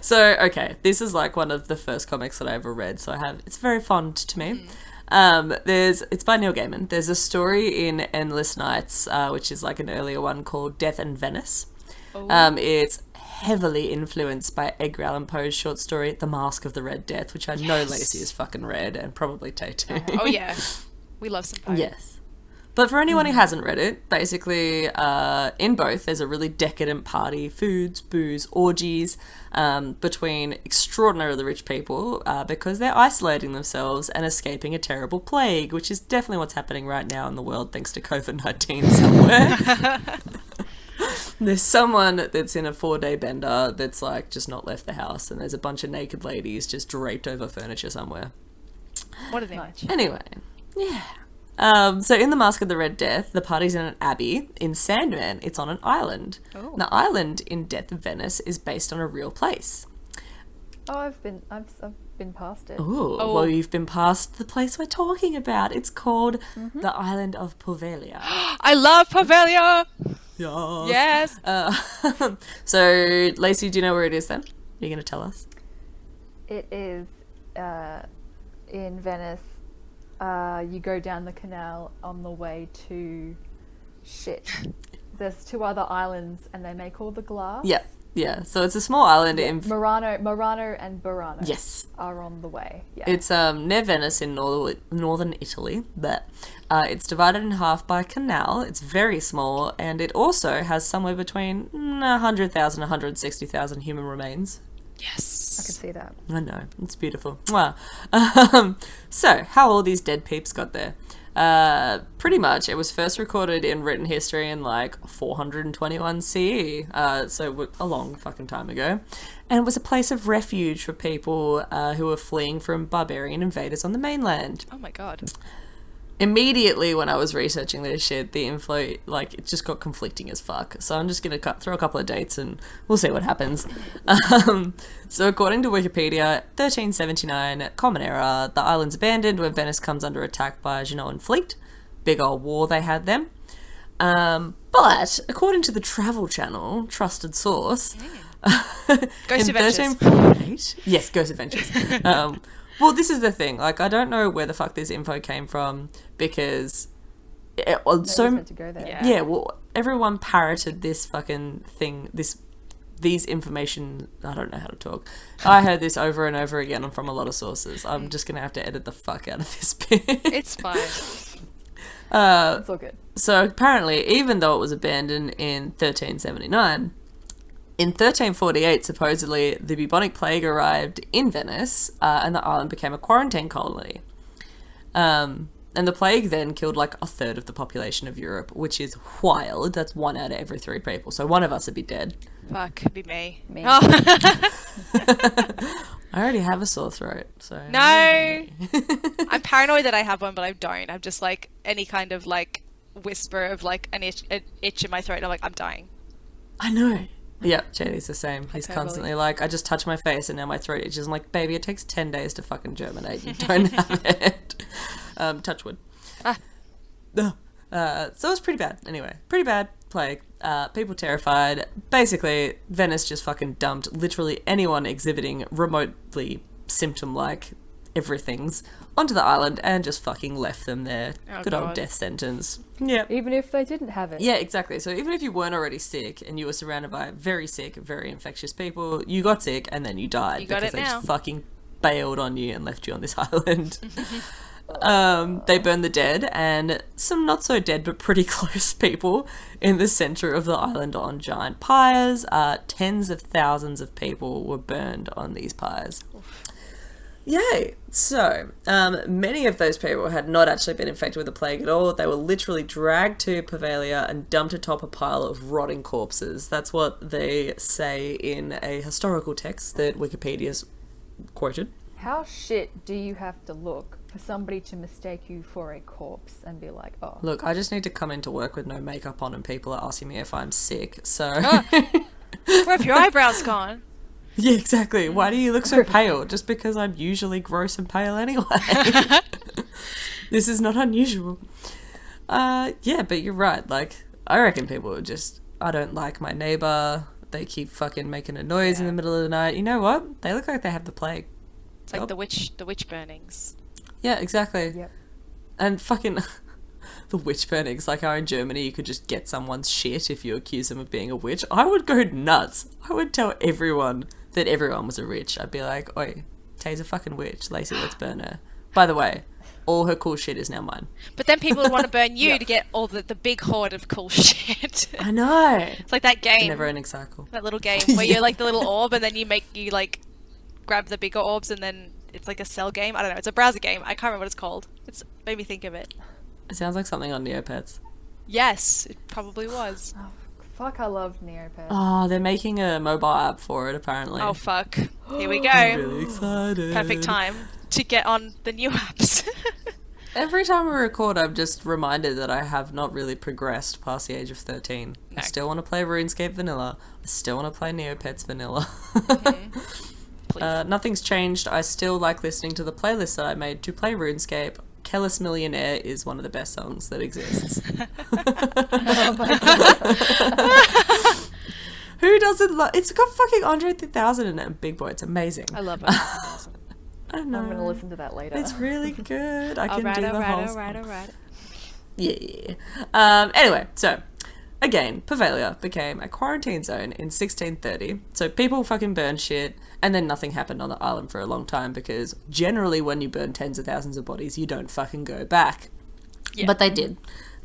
So, okay, this is like one of the first comics that I ever read, so it's very fond to me. It's by Neil Gaiman. There's a story in Endless Nights, which is like an earlier one called Death in Venice. It's heavily influenced by Edgar Allan Poe's short story The Mask of the Red Death, which I know Lacey has fucking read, and probably Tay too. Oh yeah, we love some Poe. Yes. But for anyone who hasn't read it, basically in both there's a really decadent party, foods, booze, orgies between extraordinarily rich people because they're isolating themselves and escaping a terrible plague, which is definitely what's happening right now in the world thanks to COVID-19 somewhere. There's someone that's in a 4-day bender that's like just not left the house, and there's a bunch of naked ladies just draped over furniture somewhere. What are they? Nice. Anyway, yeah. So in The Mask of the Red Death, the party's in an abbey. In Sandman, it's on an island. Oh. The island in Death of Venice is based on a real place. Oh, I've been past it. Ooh, Oh. well, you've been past the place we're talking about. It's called the Island of Poveglia. I love Poveglia. Yes. Yes. So, Lacey, do you know where it is then? You're going to tell us? It is in Venice. You go down the canal on the way to There's 2 other islands, and they make all the glass. Yeah. So it's a small island in... Murano and Burano. Yes. Are on the way. Yeah. It's near Venice in northern Italy, but it's divided in half by a canal. It's very small, and it also has somewhere between 100,000 and 160,000 human remains. Yes. I can see that. I know, it's beautiful. Wow. So, how all these dead peeps got there? Pretty much, it was first recorded in written history in like 421 CE, so a long fucking time ago, and it was a place of refuge for people who were fleeing from barbarian invaders on the mainland. Oh my god. Immediately when I was researching this shit, the info, like, it just got conflicting as fuck. So I'm just going to throw a couple of dates and we'll see what happens. So according to Wikipedia, 1379, Common Era, the island's abandoned when Venice comes under attack by a Genoan fleet. Big old war they had them. But according to the Travel Channel, trusted source, Ghost in Adventures. 1348, yes, Ghost Adventures. Well, this is the thing. Like, I don't know where the fuck this info came from because Nobody's meant to go there. Yeah. well, everyone parroted this fucking thing. These information. I don't know how to talk. I heard this over and over again from a lot of sources. I'm just gonna have to edit the fuck out of this bit. It's fine. It's all good. So apparently, even though it was abandoned in 1379. In 1348, supposedly, the bubonic plague arrived in Venice, and the island became a quarantine colony. And the plague then killed like a third of the population of Europe, which is wild. That's 1 out of every 3 people. So one of us would be dead. Fuck, it'd be me. Me. Oh. I already have a sore throat, so... No! I'm paranoid that I have one, but I don't. I'm just like, any kind of like whisper of like an itch in my throat, and I'm like, I'm dying. I know. Yeah, JD's the same. He's Totally. constantly like, I just touch my face and now my throat itches. I'm like, baby, it takes 10 days to fucking germinate. You don't have it. Touch wood. Ah. So it was pretty bad. Anyway, pretty bad plague. People terrified. Basically, Venice just fucking dumped literally anyone exhibiting remotely symptom-like everything's onto the island and just fucking left them there. Oh, Good old God. death sentence. Yeah. Even if they didn't have it. Yeah, exactly. So even if you weren't already sick and you were surrounded by very sick, very infectious people, you got sick and then you died You got because it they now. just fucking bailed on you and left you on this island. They burned the dead and some not so dead but pretty close people in the center of the island on giant pyres. Tens of thousands of people were burned on these pyres. Yay! So, many of those people had not actually been infected with the plague at all. They were literally dragged to Poveglia and dumped atop a pile of rotting corpses. That's what they say in a historical text that Wikipedia's quoted. How shit do you have to look for somebody to mistake you for a corpse and be like, oh. Look, I just need to come into work with no makeup on and people are asking me if I'm sick, so... Where have your eyebrows gone? Yeah, exactly. Why do you look so pale? Just because I'm usually gross and pale anyway. This is not unusual. Yeah, but you're right. Like, I reckon people are just, I don't like my neighbor. They keep fucking making a noise in the middle of the night. You know what? They look like they have the plague. It's like the witch burnings. Yeah, exactly. Yep. And fucking the witch burnings, like how in Germany you could just get someone's shit if you accuse them of being a witch. I would go nuts. I would tell everyone that everyone was a witch. I'd be like, oi, Tay's a fucking witch. Lacey, let's burn her. By the way, all her cool shit is now mine. But then people would want to burn you to get all the big hoard of cool shit. I know. It's like that It's a game. never-ending cycle. That little game where you're like the little orb and then you like grab the bigger orbs and then it's like a cell game. I don't know. It's a browser game. I can't remember what it's called. It's made me think of it. It sounds like something on Neopets. Yes, it probably was. Oh, fuck, I love Neopets. Oh, they're making a mobile app for it, apparently. Oh fuck. Here we I'm go. really excited. Perfect time to get on the new apps. Every time we record, I'm just reminded that I have not really progressed past the age of 13. I No. still want to play RuneScape Vanilla. I still want to play Neopets Vanilla. Please. Nothing's changed. I still like listening to the playlist that I made to play RuneScape. Careless Millionaire is one of the best songs that exists. Who doesn't love... It's got fucking Andre 3000 in it and Big Boy. It's amazing. I love it. I know. I'm going to listen to that later. It's really good. I can do the whole song. Alright. Yeah. Anyway, so again, Poveglia became a quarantine zone in 1630. So people fucking burned shit, and then nothing happened on the island for a long time because generally, when you burn tens of thousands of bodies, you don't fucking go back. Yeah. But they did.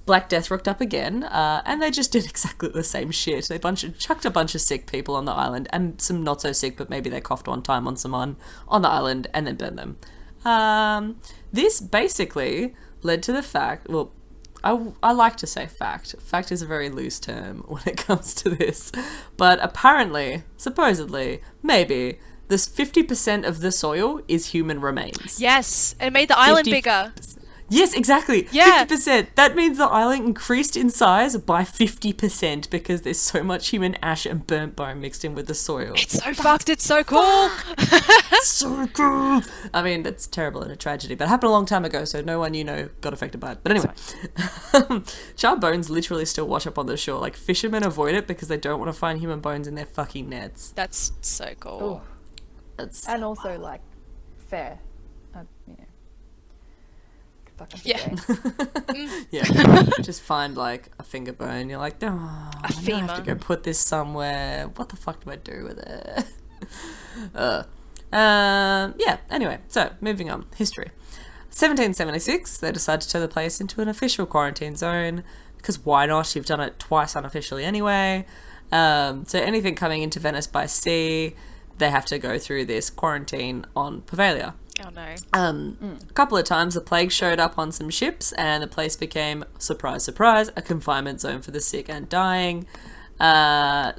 Black Death rocked up again, and they just did exactly the same shit. They chucked a bunch of sick people on the island, and some not so sick, but maybe they coughed one time on someone on the island, and then burned them. This basically led to the fact, well, I like to say fact. Fact is a very loose term when it comes to this. But apparently, supposedly, maybe, this 50% of the soil is human remains. Yes, it made the island 50 bigger. Yes, exactly. Yeah. 50%. That means the island increased in size by 50% because there's so much human ash and burnt bone mixed in with the soil. It's so fucked. It's so cool. So cool. I mean, that's terrible and a tragedy, but it happened a long time ago, so no one you know got affected by it. But anyway, charred bones literally still wash up on the shore. Like, fishermen avoid it because they don't want to find human bones in their fucking nets. That's so cool. Ooh. That's And also, like, fair. You know. Fuck up Yeah. yeah. Just find like a finger bone. You're like, oh, I have femur. to go put this somewhere. What the fuck do I do with it? Yeah. Anyway, so moving on. History. 1776, they decided to turn the place into an official quarantine zone because why not? You've done it twice unofficially anyway. So anything coming into Venice by sea, they have to go through this quarantine on Poveglia. Oh no. A couple of times the plague showed up on some ships and the place became, surprise, surprise, a confinement zone for the sick and dying. Yeah,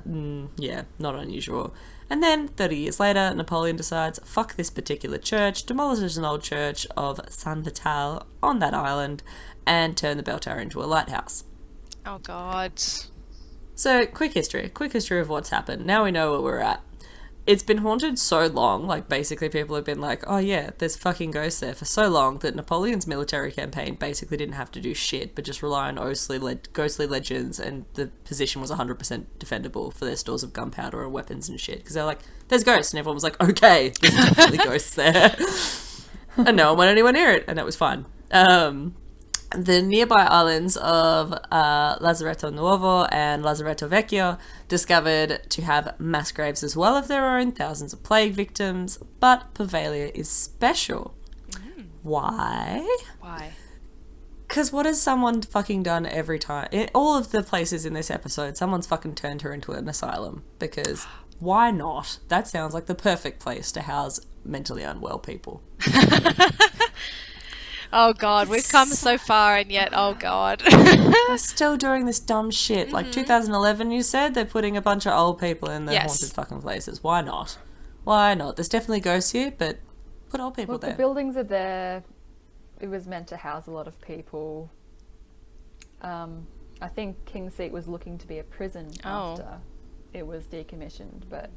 not unusual. And then, 30 years later, Napoleon decides, fuck this particular church, demolishes an old church of San Vital on that island, and turn the bell tower into a lighthouse. Oh god. So, quick history of what's happened. Now we know where we're at. It's been haunted so long, like, basically people have been like, oh yeah, there's fucking ghosts there for so long that Napoleon's military campaign basically didn't have to do shit, but just rely on ghostly legends, and the position was 100% defendable for their stores of gunpowder and weapons and shit. Because they're like, there's ghosts, and everyone was like, okay, there's definitely ghosts there. And no one went anywhere near it, and it was fine. The nearby islands of Lazaretto Nuovo and Lazaretto Vecchio discovered to have mass graves as well of their own, thousands of plague victims, but Poveglia is special. Why? Why? Because what has someone fucking done every time? In all of the places in this episode, someone's fucking turned her into an asylum. Because why not? That sounds like the perfect place to house mentally unwell people. Oh god, we've come so far and yet, oh god. They're still doing this dumb shit. Like 2011, you said, they're putting a bunch of old people in their haunted fucking places. Why not? Why not? There's definitely ghosts here, but put old people there. The buildings are there. It was meant to house a lot of people. I think King's Seat was looking to be a prison after it was decommissioned, but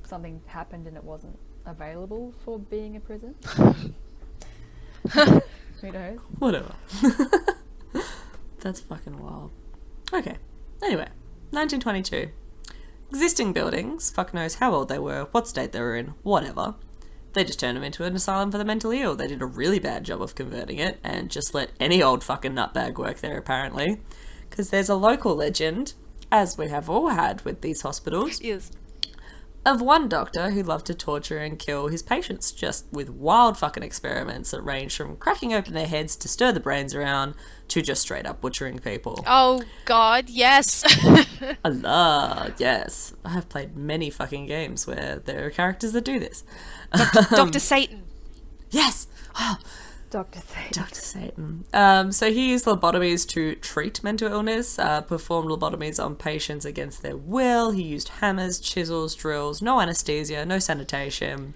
something happened and it wasn't available for being a prison. Who knows? Whatever. That's fucking wild. Okay. Anyway, 1922. Existing buildings, fuck knows how old they were, what state they were in, whatever. They just turned them into an asylum for the mentally ill. They did a really bad job of converting it and just let any old fucking nutbag work there, apparently. Because there's a local legend, as we have all had with these hospitals, Yes. of one doctor who loved to torture and kill his patients just with wild fucking experiments that ranged from cracking open their heads to stir the brains around to just straight up butchering people. Oh god, yes. Allah, yes. I have played many fucking games where there are characters that do this. Dr. Satan. Yes! Oh, Dr. Satan. Dr. Satan. So he used lobotomies to treat mental illness, performed lobotomies on patients against their will. He used hammers, chisels, drills, no anesthesia, no sanitation.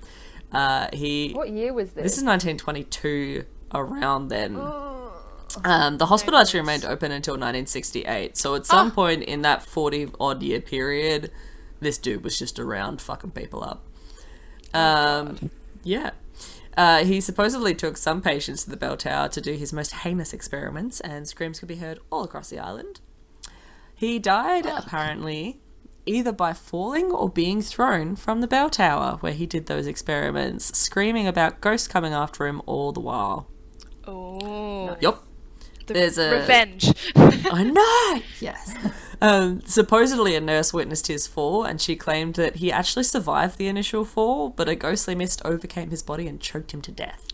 What year was this? This is 1922, around then. The hospital actually remained open until 1968. So at some point in that 40-odd year period, this dude was just around fucking people up. Yeah. He supposedly took some patients to the bell tower to do his most heinous experiments, and screams could be heard all across the island. He died, apparently, either by falling or being thrown from the bell tower where he did those experiments, screaming about ghosts coming after him all the while. Oh. Yup. There's a revenge. I know. Yes. Supposedly a nurse witnessed his fall, and she claimed that he actually survived the initial fall, but a ghostly mist overcame his body and choked him to death.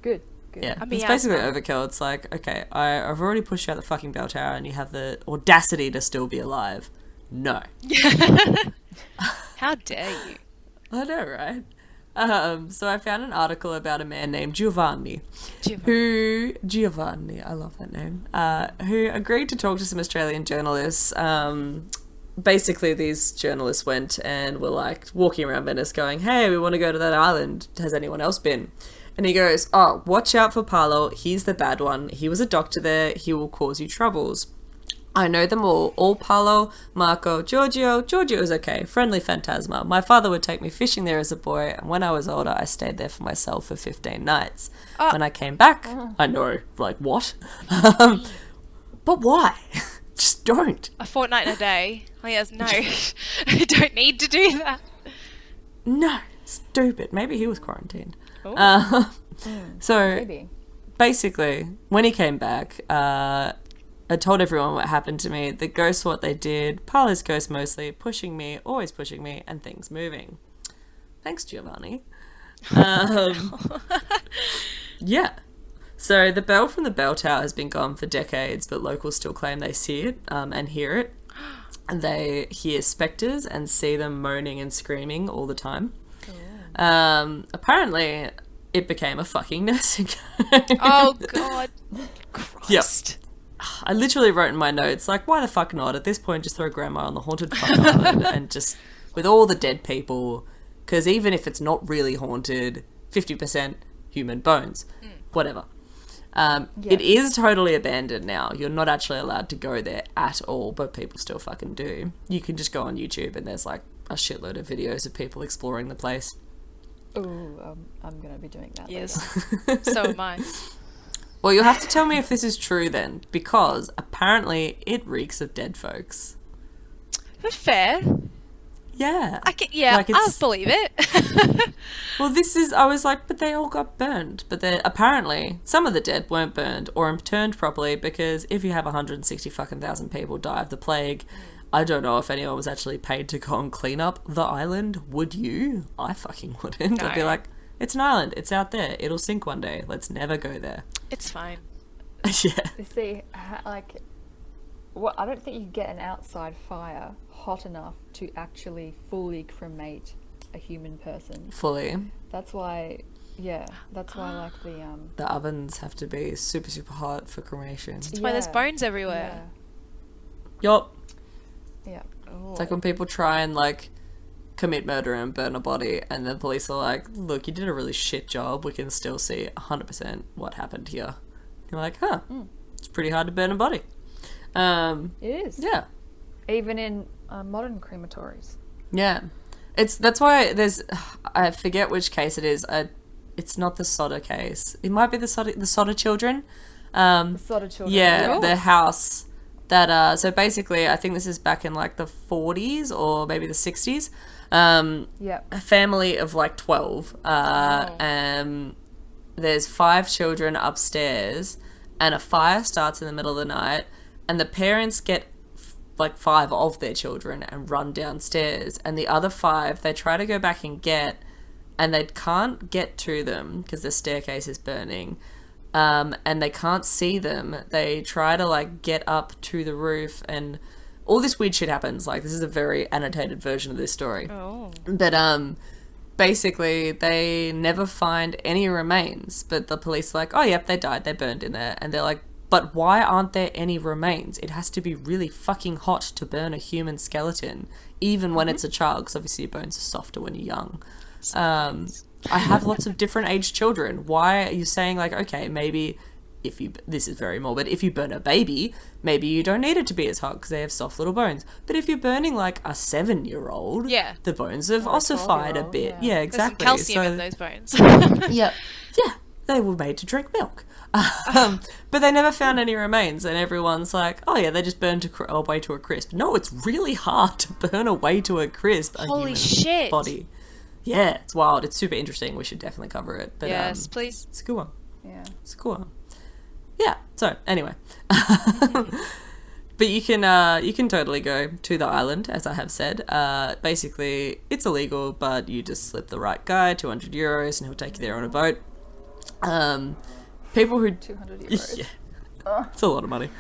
Good. Yeah, I mean, it's basically overkill. It's like, okay, I've already pushed you out the fucking bell tower, and you have the audacity to still be alive. No. How dare you? I know, right? So I found an article about a man named Giovanni, Giovanni, I love that name, who agreed to talk to some Australian journalists. Basically, these journalists went and were like walking around Venice going, hey, we want to go to that island. Has anyone else been? And he goes, oh, watch out for Paolo. He's the bad one. He was a doctor there. He will cause you troubles. I know them all Paolo, Marco, Giorgio. Giorgio is okay, friendly phantasma. My father would take me fishing there as a boy, and when I was older, I stayed there for myself for 15 nighs. When I came back, I know, like, what? But why? Just don't. A fortnight and a day. Oh yes, no. I don't need to do that. No, stupid. Maybe he was quarantined. Maybe. Basically, when he came back, I told everyone what happened to me, the ghosts what they did, Paolo's ghost mostly, pushing me, always pushing me, and things moving. Thanks, Giovanni. Yeah. So the bell from the bell tower has been gone for decades, but locals still claim they see it and hear it. And they hear spectres and see them moaning and screaming all the time. Apparently, it became a fucking nursing home. Oh, God. Christ. I literally wrote in my notes, like, why the fuck not? At this point, just throw grandma on the haunted fuck island and just, with all the dead people, because even if it's not really haunted, 50% human bones, whatever. It is totally abandoned now. You're not actually allowed to go there at all, but people still fucking do. You can just go on YouTube and there's like a shitload of videos of people exploring the place. Ooh, I'm going to be doing that. Yes. So am I. Well, you'll have to tell me if this is true then, because apparently it reeks of dead folks. That's fair. Yeah. Like I'll believe it. Well, I was like, but they all got burned. But apparently, some of the dead weren't burned or interned properly, because if you have 160 fucking thousand people die of the plague, I don't know if anyone was actually paid to go and clean up the island. Would you? I fucking wouldn't. No. I'd be like, it's an island. It's out there. It'll sink one day. Let's never go there. It's fine. Yeah. You see, like, well, I don't think you can get an outside fire hot enough to actually fully cremate a human person. Fully. That's why, like The ovens have to be super, super hot for cremation. That's why there's bones everywhere. Yup. Yeah. It's like when people try and, like, commit murder and burn a body, and the police are like, look, you did a really shit job. We can still see 100% what happened here. You're like, it's pretty hard to burn a body. It is. Yeah. Even in modern crematories. Yeah. That's why I forget which case it is. It's not the Sodder case. It might be the Sodder children. The Sodder children. Yeah, the house that, so basically, I think this is back in like the 40s or maybe the 60s. A family of like 12. There's 5 children upstairs, and a fire starts in the middle of the night, and the parents get like 5 of their children and run downstairs, and the other 5 they try to go back and get, and they can't get to them because the staircase is burning, and they can't see them. They try to like get up to the roof, and all this weird shit happens. Like, this is a very annotated version of this story. But basically they never find any remains, but the police are like, oh yep, they died, they burned in there, and they're like, but why aren't there any remains? It has to be really fucking hot to burn a human skeleton, even when it's a child, because obviously your bones are softer when you're young. I have lots of different aged children. Why are you saying, like, okay, maybe this is very morbid, if you burn a baby, maybe you don't need it to be as hot because they have soft little bones. But if you're burning like a 7-year-old, the bones have ossified a bit. Yeah, exactly. There's some calcium in those bones. Yeah, they were made to drink milk. But they never found any remains, and everyone's like, oh yeah, they just burned away to a crisp. No, it's really hard to burn away to a crisp a Holy human shit. body. Yeah, it's wild. It's super interesting. We should definitely cover it. But, yes, please. It's a good one. Yeah. It's a cool one. Yeah, so anyway. But you can totally go to the island, as I have said. Basically, it's illegal, but you just slip the right guy, 200 euros, and he'll take you there on a boat. People who... 200 euros. Yeah, it's a lot of money.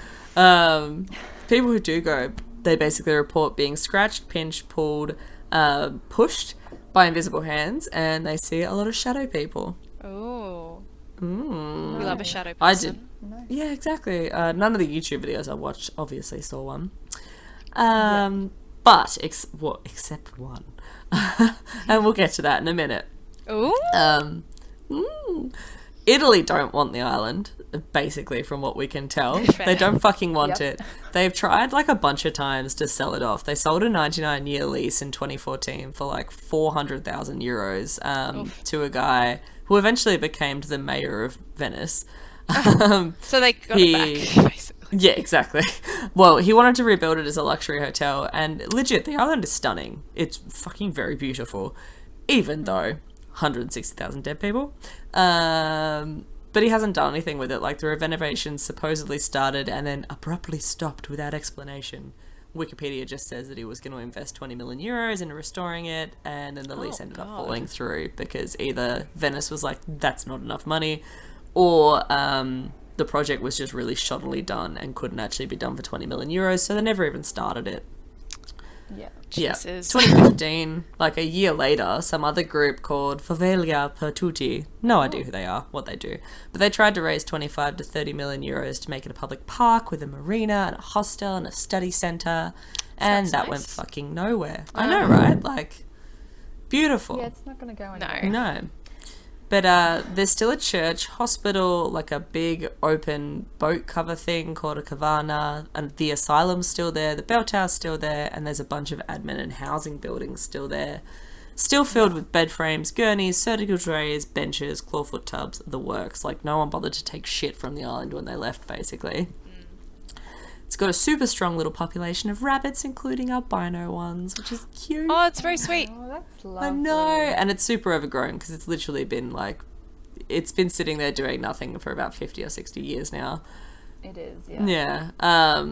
People who do go, they basically report being scratched, pinched, pulled, pushed by invisible hands, and they see a lot of shadow people. Oh. Mm. We love a shadow person. I did. Yeah, exactly. None of the YouTube videos I watched obviously saw one. But, except one. And we'll get to that in a minute. Ooh. Italy don't want the island, basically, from what we can tell. They don't fucking want it. They've tried like a bunch of times to sell it off. They sold a 99-year lease in 2014 for like 400,000 euros to a guy who eventually became the mayor of Venice. So they got it back, basically. Yeah, exactly. Well, he wanted to rebuild it as a luxury hotel, and legit, the island is stunning. It's fucking very beautiful, even though 160,000 dead people. But he hasn't done anything with it. Like, the renovations supposedly started and then abruptly stopped without explanation. Wikipedia just says that he was going to invest 20 million euros into restoring it, and then the lease ended up falling through because either Venice was like, that's not enough money, or the project was just really shoddily done and couldn't actually be done for 20 million euros, so they never even started it. Yeah. Jesus. 2015, like a year later, some other group called Poveglia per tutti, no idea who they are, what they do, but they tried to raise 25 to 30 million euros to make it a public park with a marina and a hostel and a study centre, and that went nice. fucking nowhere. I know, right? Like, beautiful. Yeah, it's not going to go No. anywhere. No. But there's still a church, hospital, like a big open boat cover thing called a cavana, and the asylum's still there, the bell tower's still there, and there's a bunch of admin and housing buildings still there. Still filled with bed frames, gurneys, surgical trays, benches, clawfoot tubs, the works. Like, no one bothered to take shit from the island when they left, basically. It's got a super strong little population of rabbits, including albino ones, which is cute. Oh, it's very sweet. Oh, that's lovely. I know, and it's super overgrown because it's literally been like, it's been sitting there doing nothing for about 50 or 60 years now. It is, yeah. Yeah.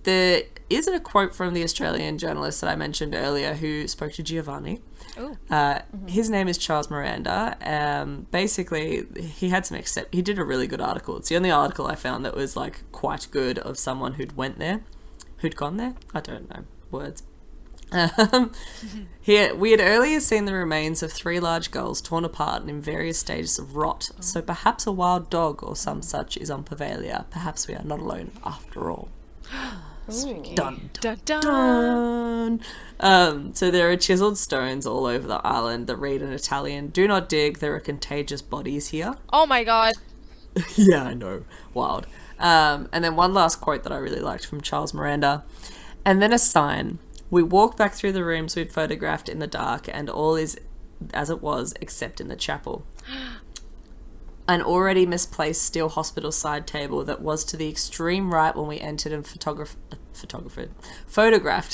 There is a quote from the Australian journalist that I mentioned earlier who spoke to Giovanni. Ooh. His name is Charles Miranda. Basically, he had some he did a really good article. It's the only article I found that was like quite good of someone who'd gone there. I don't know words. We had earlier seen the remains of 3 large gulls torn apart and in various stages of rot. So perhaps a wild dog or some such is on Poveglia. Perhaps we are not alone after all. Ooh. Dun, Dun, dun. dun. So there are chiseled stones all over the island that read in Italian, "Do not dig, there are contagious bodies here." Oh my god. Yeah, I know. Wild. And then one last quote that I really liked from Charles Miranda. And then a sign. We walk back through the rooms we'd photographed in the dark, and all is as it was, except in the chapel. An already misplaced steel hospital side table that was to the extreme right when we entered and photographed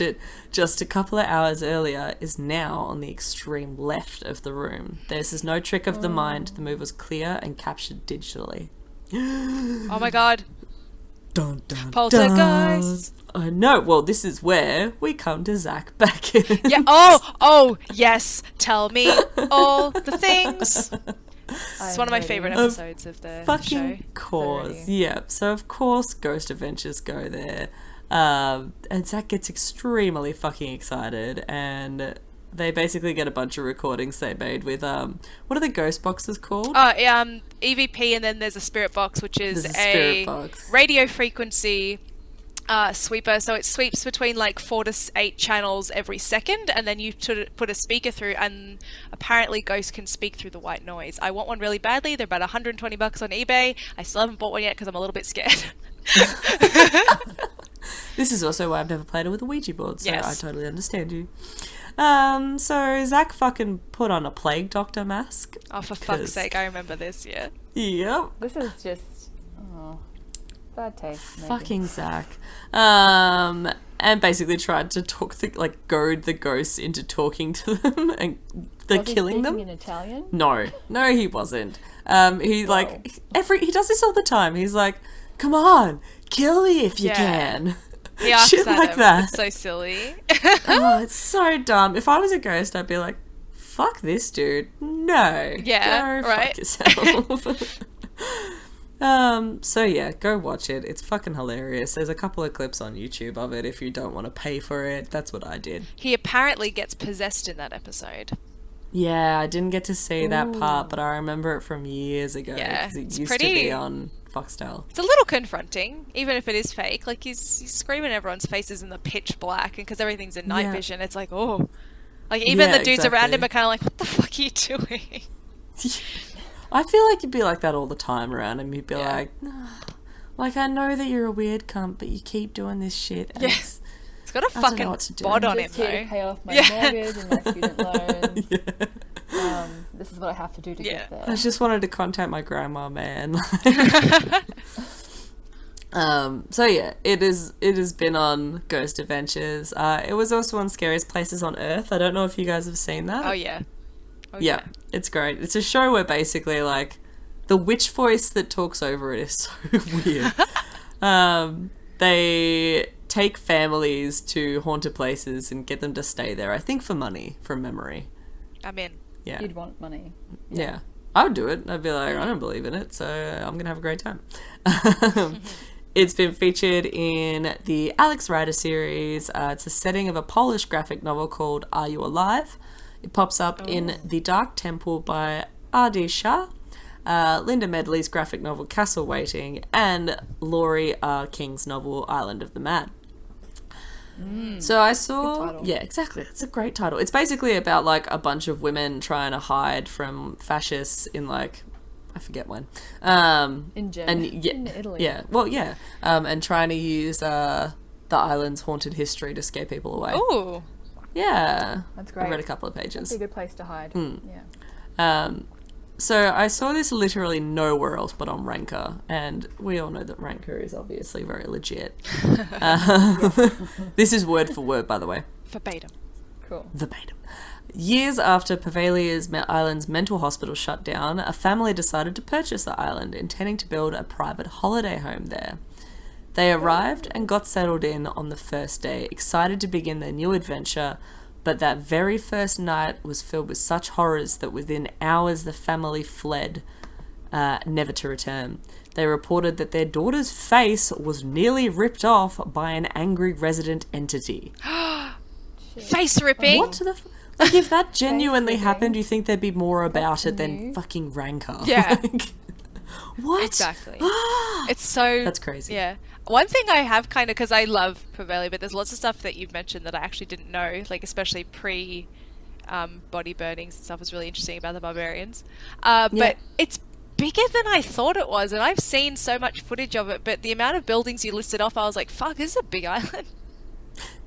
it just a couple of hours earlier is now on the extreme left of the room. This is no trick of the mind. The move was clear and captured digitally. Oh my god. Dun, dun, Poltergeist. I know. Well, this is where we come to Zach back in. Yeah. Oh, yes. Tell me all the things. It's one of my favourite episodes of the fucking show. course. 30. Yeah. So of course Ghost Adventures go there. And Zach gets extremely fucking excited, and they basically get a bunch of recordings they made with what are the ghost boxes called? EVP, and then there's a spirit box, which is There's a spirit box. radio frequency sweeper. So it sweeps between like 4 to 8 channels every second, and then you put a speaker through, and apparently ghosts can speak through the white noise. I want one really badly. They're about $120 on eBay. I still haven't bought one yet because I'm a little bit scared. This is also why I've never played it with a Ouija board, so Yes. I totally understand you. So Zach fucking put on a plague doctor mask. Oh, for fuck's sake, I remember this, yeah. Yep. This is just bad taste. Maybe. Fucking Zach. And basically tried to goad the ghosts into talking to them and Was he killing them. speaking in Italian? No, he wasn't. He does this all the time. He's like, "Come on, kill me if you Yeah. can." He asks Shit at like him. that. It's so silly. Oh, it's so dumb. If I was a ghost, I'd be like, "Fuck this dude. No. Yeah, go right. fuck yourself." So yeah, go watch it. It's fucking hilarious. There's a couple of clips on YouTube of it if you don't want to pay for it. That's what I did. He apparently gets possessed in that episode. Yeah, I didn't get to see that part, but I remember it from years ago. Yeah, 'cause it it's used to pretty- be on Foxtel. It's a little confronting, even if it is fake. Like, he's screaming in everyone's faces in the pitch black, and because everything's in night Yeah. vision, it's like, oh. Like, even Yeah, the dudes around exactly. him are kind of like, what the fuck are you doing? I feel like you'd be like that all the time around him. You'd be Yeah. like, like, I know that you're a weird cunt, but you keep doing this shit. And Yeah. it's- He's got a I don't know fucking what to do. bod on him, Just here to though. pay off my Yeah. mortgage and my student loans. Yeah. This is what I have to do to Yeah. get there. I just wanted to contact my grandma, man. So yeah, it has been on Ghost Adventures. It was also on Scariest Places on Earth. I don't know if you guys have seen that. Oh, yeah. Oh, Yeah, it's great. It's a show where basically, like, the witch voice that talks over it is so weird. They take families to haunted places and get them to stay there, I think for money, from memory. I'm in. Yeah. You'd want money. Yeah. I would do it. I'd be like, I don't believe in it, so I'm going to have a great time. It's been featured in the Alex Rider series. It's a setting of a Polish graphic novel called Are You Alive? It pops up in The Dark Temple by R.D. Shah, Linda Medley's graphic novel Castle Waiting, and Laurie R. King's novel Island of the Mad. So I saw... Yeah, exactly. It's a great title. It's basically about, like, a bunch of women trying to hide from fascists in, like... I forget when. In Germany. And in Italy. Yeah. Well, yeah. And trying to use the island's haunted history to scare people away. Ooh. Yeah. That's great. I read a couple of pages. That'd be a good place to hide. Yeah. So I saw this literally nowhere else but on Ranker, and we all know that Ranker is obviously very legit. This is word for word, by the way. Verbatim. Cool. Verbatim. Years after Poveglia Island's mental hospital shut down, a family decided to purchase the island, intending to build a private holiday home there. They arrived and got settled in on the first day, excited to begin their new adventure, but that very first night was filled with such horrors that within hours the family fled, never to return. They reported that their daughter's face was nearly ripped off by an angry resident entity. Face ripping. What the... Like, if that genuinely happened, you think there'd be more about it than fucking Ranker. Yeah. Like, what? Exactly. It's so... That's crazy. Yeah. One thing I have kind of, because I love Poveglia, but there's lots of stuff that you've mentioned that I actually didn't know, like especially body burnings and stuff was really interesting about the barbarians. But it's bigger than I thought it was, and I've seen so much footage of it, but the amount of buildings you listed off, I was like, fuck, this is a big island.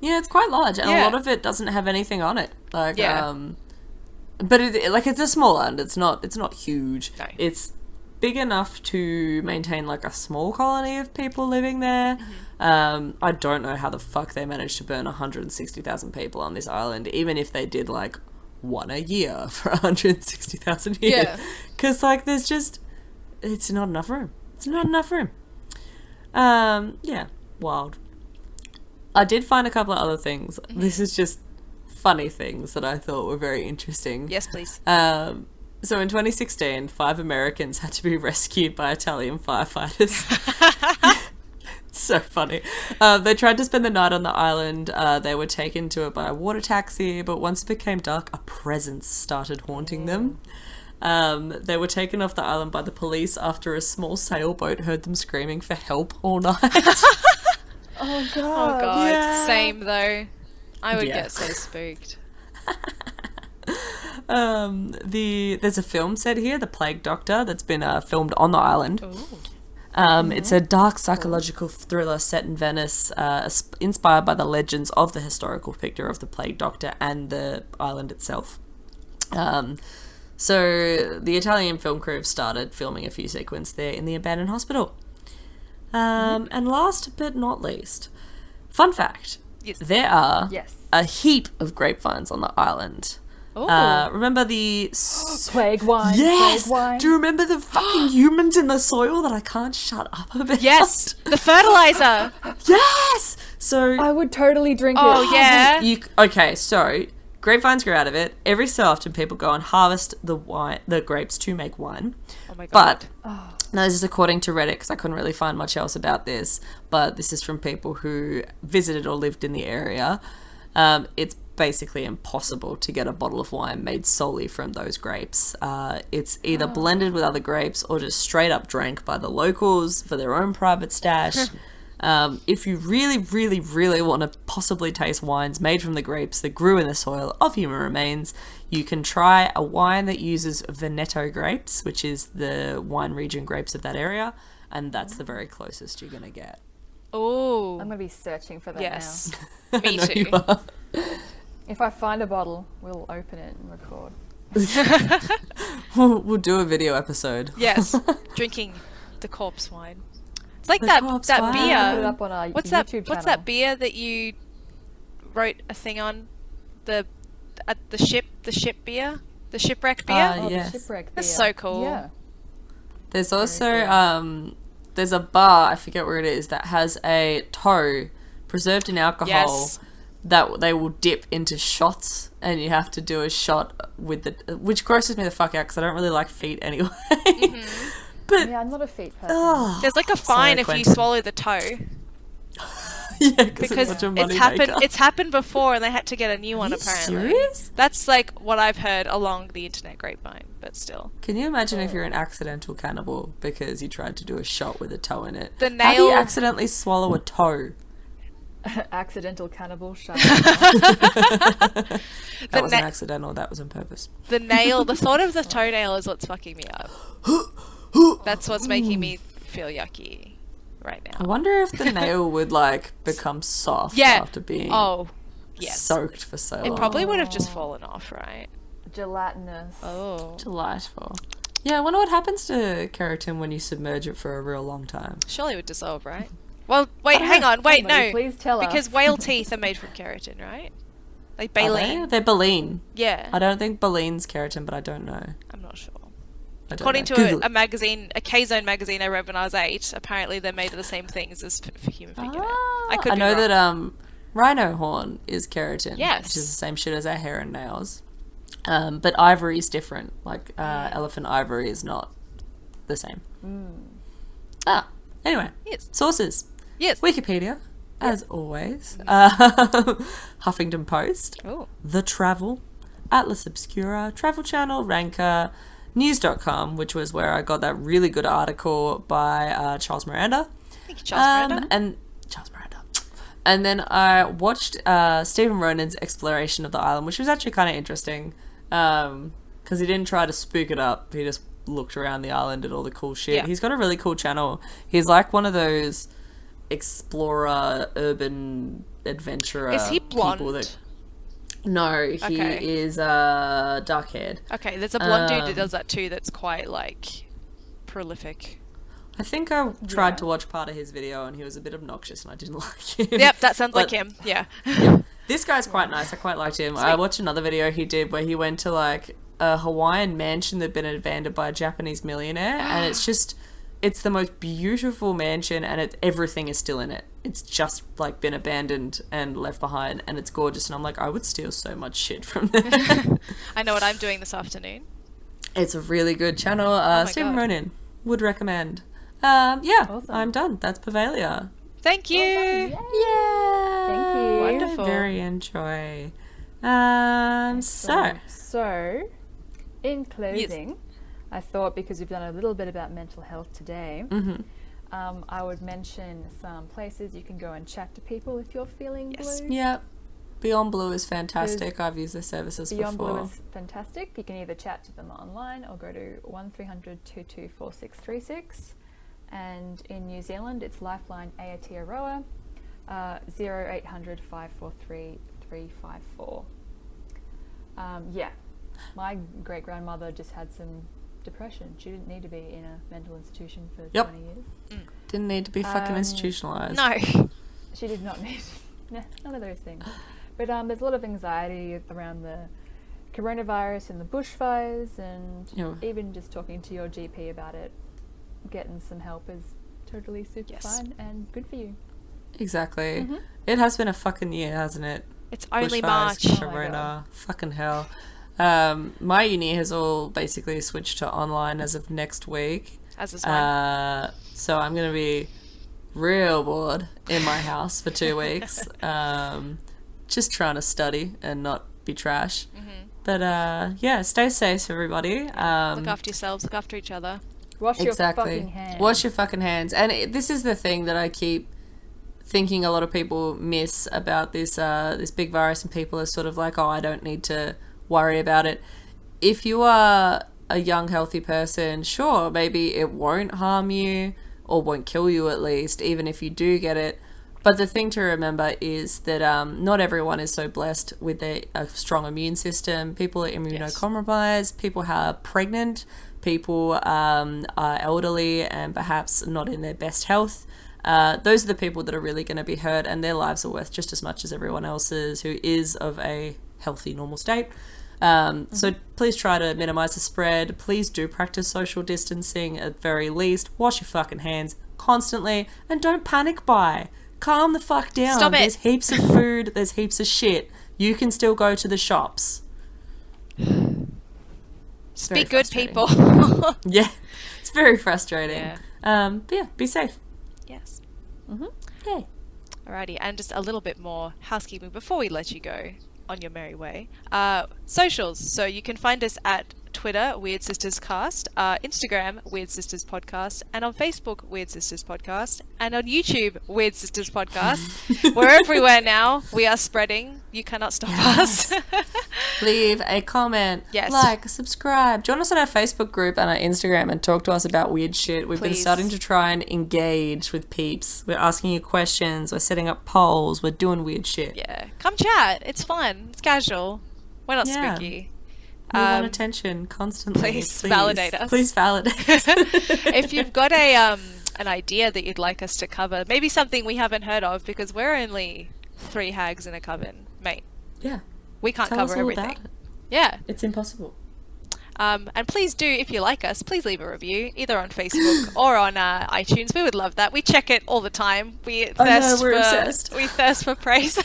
Yeah, it's quite large, and a lot of it doesn't have anything on it. Like, but it's a small island. It's not huge. No. It's big enough to maintain like a small colony of people living there. I don't know how the fuck they managed to burn 160,000 people on this island, even if they did like one a year for 160,000 years. Yeah. Because like there's just it's not enough room. It's not enough room. Yeah, wild. I did find a couple of other things. This is just funny things that I thought were very interesting. Yes, please. So in 2016, 5 Americans had to be rescued by Italian firefighters. So funny. They tried to spend the night on the island. They were taken to it by a water taxi, but once it became dark, a presence started haunting them. They were taken off the island by the police after a small sailboat heard them screaming for help all night. Oh god. Oh god. Yeah. Same though. I would get so spooked. There's a film set here, The Plague Doctor, that's been filmed on the island. Ooh. It's a dark psychological thriller set in Venice, inspired by the legends of the historical figure of the Plague Doctor and the island itself. So the Italian film crew have started filming a few sequences there in the abandoned hospital. And last but not least, fun fact, there are a heap of grapevines on the island. Remember the... Plague wine. Yes! Plague wine. Do you remember the fucking humans in the soil that I can't shut up about? Yes! The fertilizer! Yes! So... I would totally drink it. Oh, yeah. Okay, so grapevines grow out of it. Every so often people go and harvest the grapes to make wine. Oh my god. But... Now, this is according to Reddit, because I couldn't really find much else about this, but this is from people who visited or lived in the area. It's basically impossible to get a bottle of wine made solely from those grapes. It's either blended with other grapes or just straight up drank by the locals for their own private stash. If you really, really, really want to possibly taste wines made from the grapes that grew in the soil of human remains, you can try a wine that uses Veneto grapes, which is the wine region grapes of that area, and that's the very closest you're going to get. Oh. I'm going to be searching for that Yes. now. Me I know too. you are. If I find a bottle, we'll open it and record. We'll do a video episode. Yes. Drinking the corpse wine. It's like The that corpse that wine. Put it beer. up on our What's YouTube channel. What's that beer that you wrote a thing on? The ship beer? The shipwreck beer? Oh, Yes. the shipwreck That's beer. so cool. Yeah. There's also there's a bar, I forget where it is, that has a toe preserved in alcohol Yes. that they will dip into shots, and you have to do a shot with which grosses me the fuck out because I don't really like feet anyway. But Yeah, I'm not a feet person. oh, There's like a sorry, fine if you Quentin. swallow the toe. Yeah, Because it's such a money it's happened. maker. It's happened before, and they had to get a new one. you Apparently, serious? that's like what I've heard along the internet grapevine. But still, Can you imagine if you're an accidental cannibal because you tried to do a shot with a toe in it? The How do you nail- accidentally swallow a toe? Accidental cannibal shut. That The wasn't na- accidental, that was on purpose. the nail, the thought of the toenail is what's fucking me up. That's what's making me feel yucky right I now. wonder if the nail would like become soft Yeah. after being Oh, yes. soaked for so long. It probably would have just fallen off, right? Gelatinous. Oh, Delightful. Yeah, I wonder what happens to keratin when you submerge it for a real long time. surely it would dissolve, right? Well, wait, hang on, wait, Somebody no, please tell because us. whale teeth are made from keratin, right? Like Are they? baleen. They're baleen. Yeah, I don't think baleen's keratin, but I don't know. I'm not sure. I don't According know. to Google a magazine, a K-Zone magazine I read when I was 8, apparently they're made of the same things as for human fingernail. I could I be know wrong. that rhino horn is keratin, Yes. which is the same shit as our hair and nails. But ivory is different. Like elephant ivory is not the same. Anyway, Yes. sources: Yes. Wikipedia, as always. Huffington Post, Oh. The Travel, Atlas Obscura, Travel Channel, Ranker, News.com, which was where I got that really good article by Charles Miranda. Thank you, Charles Miranda. And Charles Miranda. And then I watched Stephen Ronan's exploration of the island, which was actually kind of interesting because he didn't try to spook it up. He just looked around the island at all the cool shit. Yeah. He's got a really cool channel. He's like one of those explorer, urban adventurer Is he blonde? people that... No, he Okay. is dark-haired. Okay, there's a blonde dude that does that too that's quite, like, prolific. I think I tried to watch part of his video and he was a bit obnoxious and I didn't like him. Yep, that sounds like But- him. Yeah. This guy's quite nice. I quite liked him. I watched another video he did where he went to like a Hawaiian mansion that'd been abandoned by a Japanese millionaire, and it's the most beautiful mansion, and everything is still in it. It's just like been abandoned and left behind, and it's gorgeous. And I'm like, I would steal so much shit from there. I know what I'm doing this afternoon. It's a really good channel. my Stephen God. Ronan would recommend. Yeah, Awesome. I'm done. That's Poveglia. Thank you. Yay. Yeah. Thank you. Wonderful. Very enjoy. So, in closing, I thought because we've done a little bit about mental health today, I would mention some places you can go and chat to people if you're feeling Yes. blue. Yeah. Beyond Blue is fantastic. I've used their services Beyond before. Blue is fantastic. You can either chat to them online or go to 1300 224636. And in New Zealand, it's Lifeline Aotearoa, 0800 543 354. Yeah, my great grandmother just had some depression. She didn't need to be in a mental institution for Yep. 20 years. Didn't need to be fucking institutionalized. No. She did not need none of those things. But there's a lot of anxiety around the coronavirus and the bushfires, and Yeah. even just talking to your GP about it, getting some help is totally super Yes. fine and good for you. Exactly. It has been a fucking year, hasn't it? It's only Bushfires, March. Oh my Corona, fucking hell. My uni has all basically switched to online as of next week. As is mine. So I'm going to be real bored in my house for 2 weeks. Just trying to study and not be trash. But yeah, stay safe, everybody. Look after yourselves. Look after each other. Wash your Exactly. fucking hands. Wash your fucking hands. And this is the thing that I keep thinking a lot of people miss about this this big virus, and people are sort of like, oh, I don't need to worry about it. If you are a young, healthy person, sure, maybe it won't harm you or won't kill you at least, even if you do get it. But the thing to remember is that not everyone is so blessed with a strong immune system. People are immunocompromised, people are pregnant, people are elderly and perhaps not in their best health. Those are the people that are really going to be hurt, and their lives are worth just as much as everyone else's who is of a healthy, normal state. So please try to minimize the spread. Please do practice social distancing at very least. Wash your fucking hands constantly, and don't panic buy. Calm the fuck down. Stop it. There's heaps of food. There's heaps of shit. You can still go to the shops. Just very be good, frustrating. people. Yeah, it's very frustrating. Yeah. But yeah, be safe. Yes. Yay. Alrighty, and just a little bit more housekeeping before we let you go on your merry way. Socials. So you can find us at Twitter, Weird Sisters Cast, Instagram, Weird Sisters Podcast, and on Facebook, Weird Sisters Podcast, and on YouTube, Weird Sisters Podcast. We're everywhere now. We are spreading. You cannot stop us. Leave a comment. Yes. Like, subscribe. Join us on our Facebook group and our Instagram and talk to us about weird shit. We've been Please. starting to try and engage with peeps. We're asking you questions. We're setting up polls. We're doing weird shit. Yeah. Come chat. It's fun. It's casual. We're not Yeah. spooky. We want attention constantly. please validate us. Please validate. If you've got an idea that you'd like us to cover, maybe something we haven't heard of, because we're only 3 hags in a coven, mate. Yeah. We can't Tell us cover all everything. about it. Yeah. It's impossible. And please do, if you like us, please leave a review, either on Facebook or on iTunes. We would love that. We check it all the time. We thirst we're obsessed. We thirst for praise.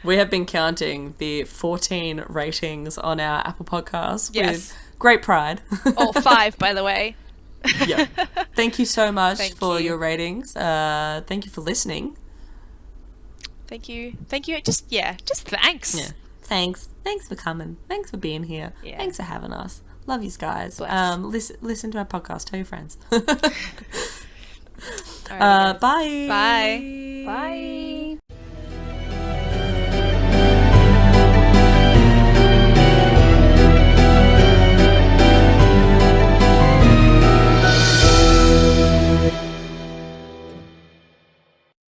We have been counting the 14 ratings on our Apple Podcast Yes. with great pride. Or 5, by the way. Yeah. Thank you so much Thank for you. your ratings. Thank you for listening. Thank you. Just thanks. Yeah. Thanks. Thanks for coming. Thanks for being here. Yeah. Thanks for having us. Love you guys. Bless. Listen to our podcast. Tell your friends. Alrighty, guys. Bye. Bye. Bye.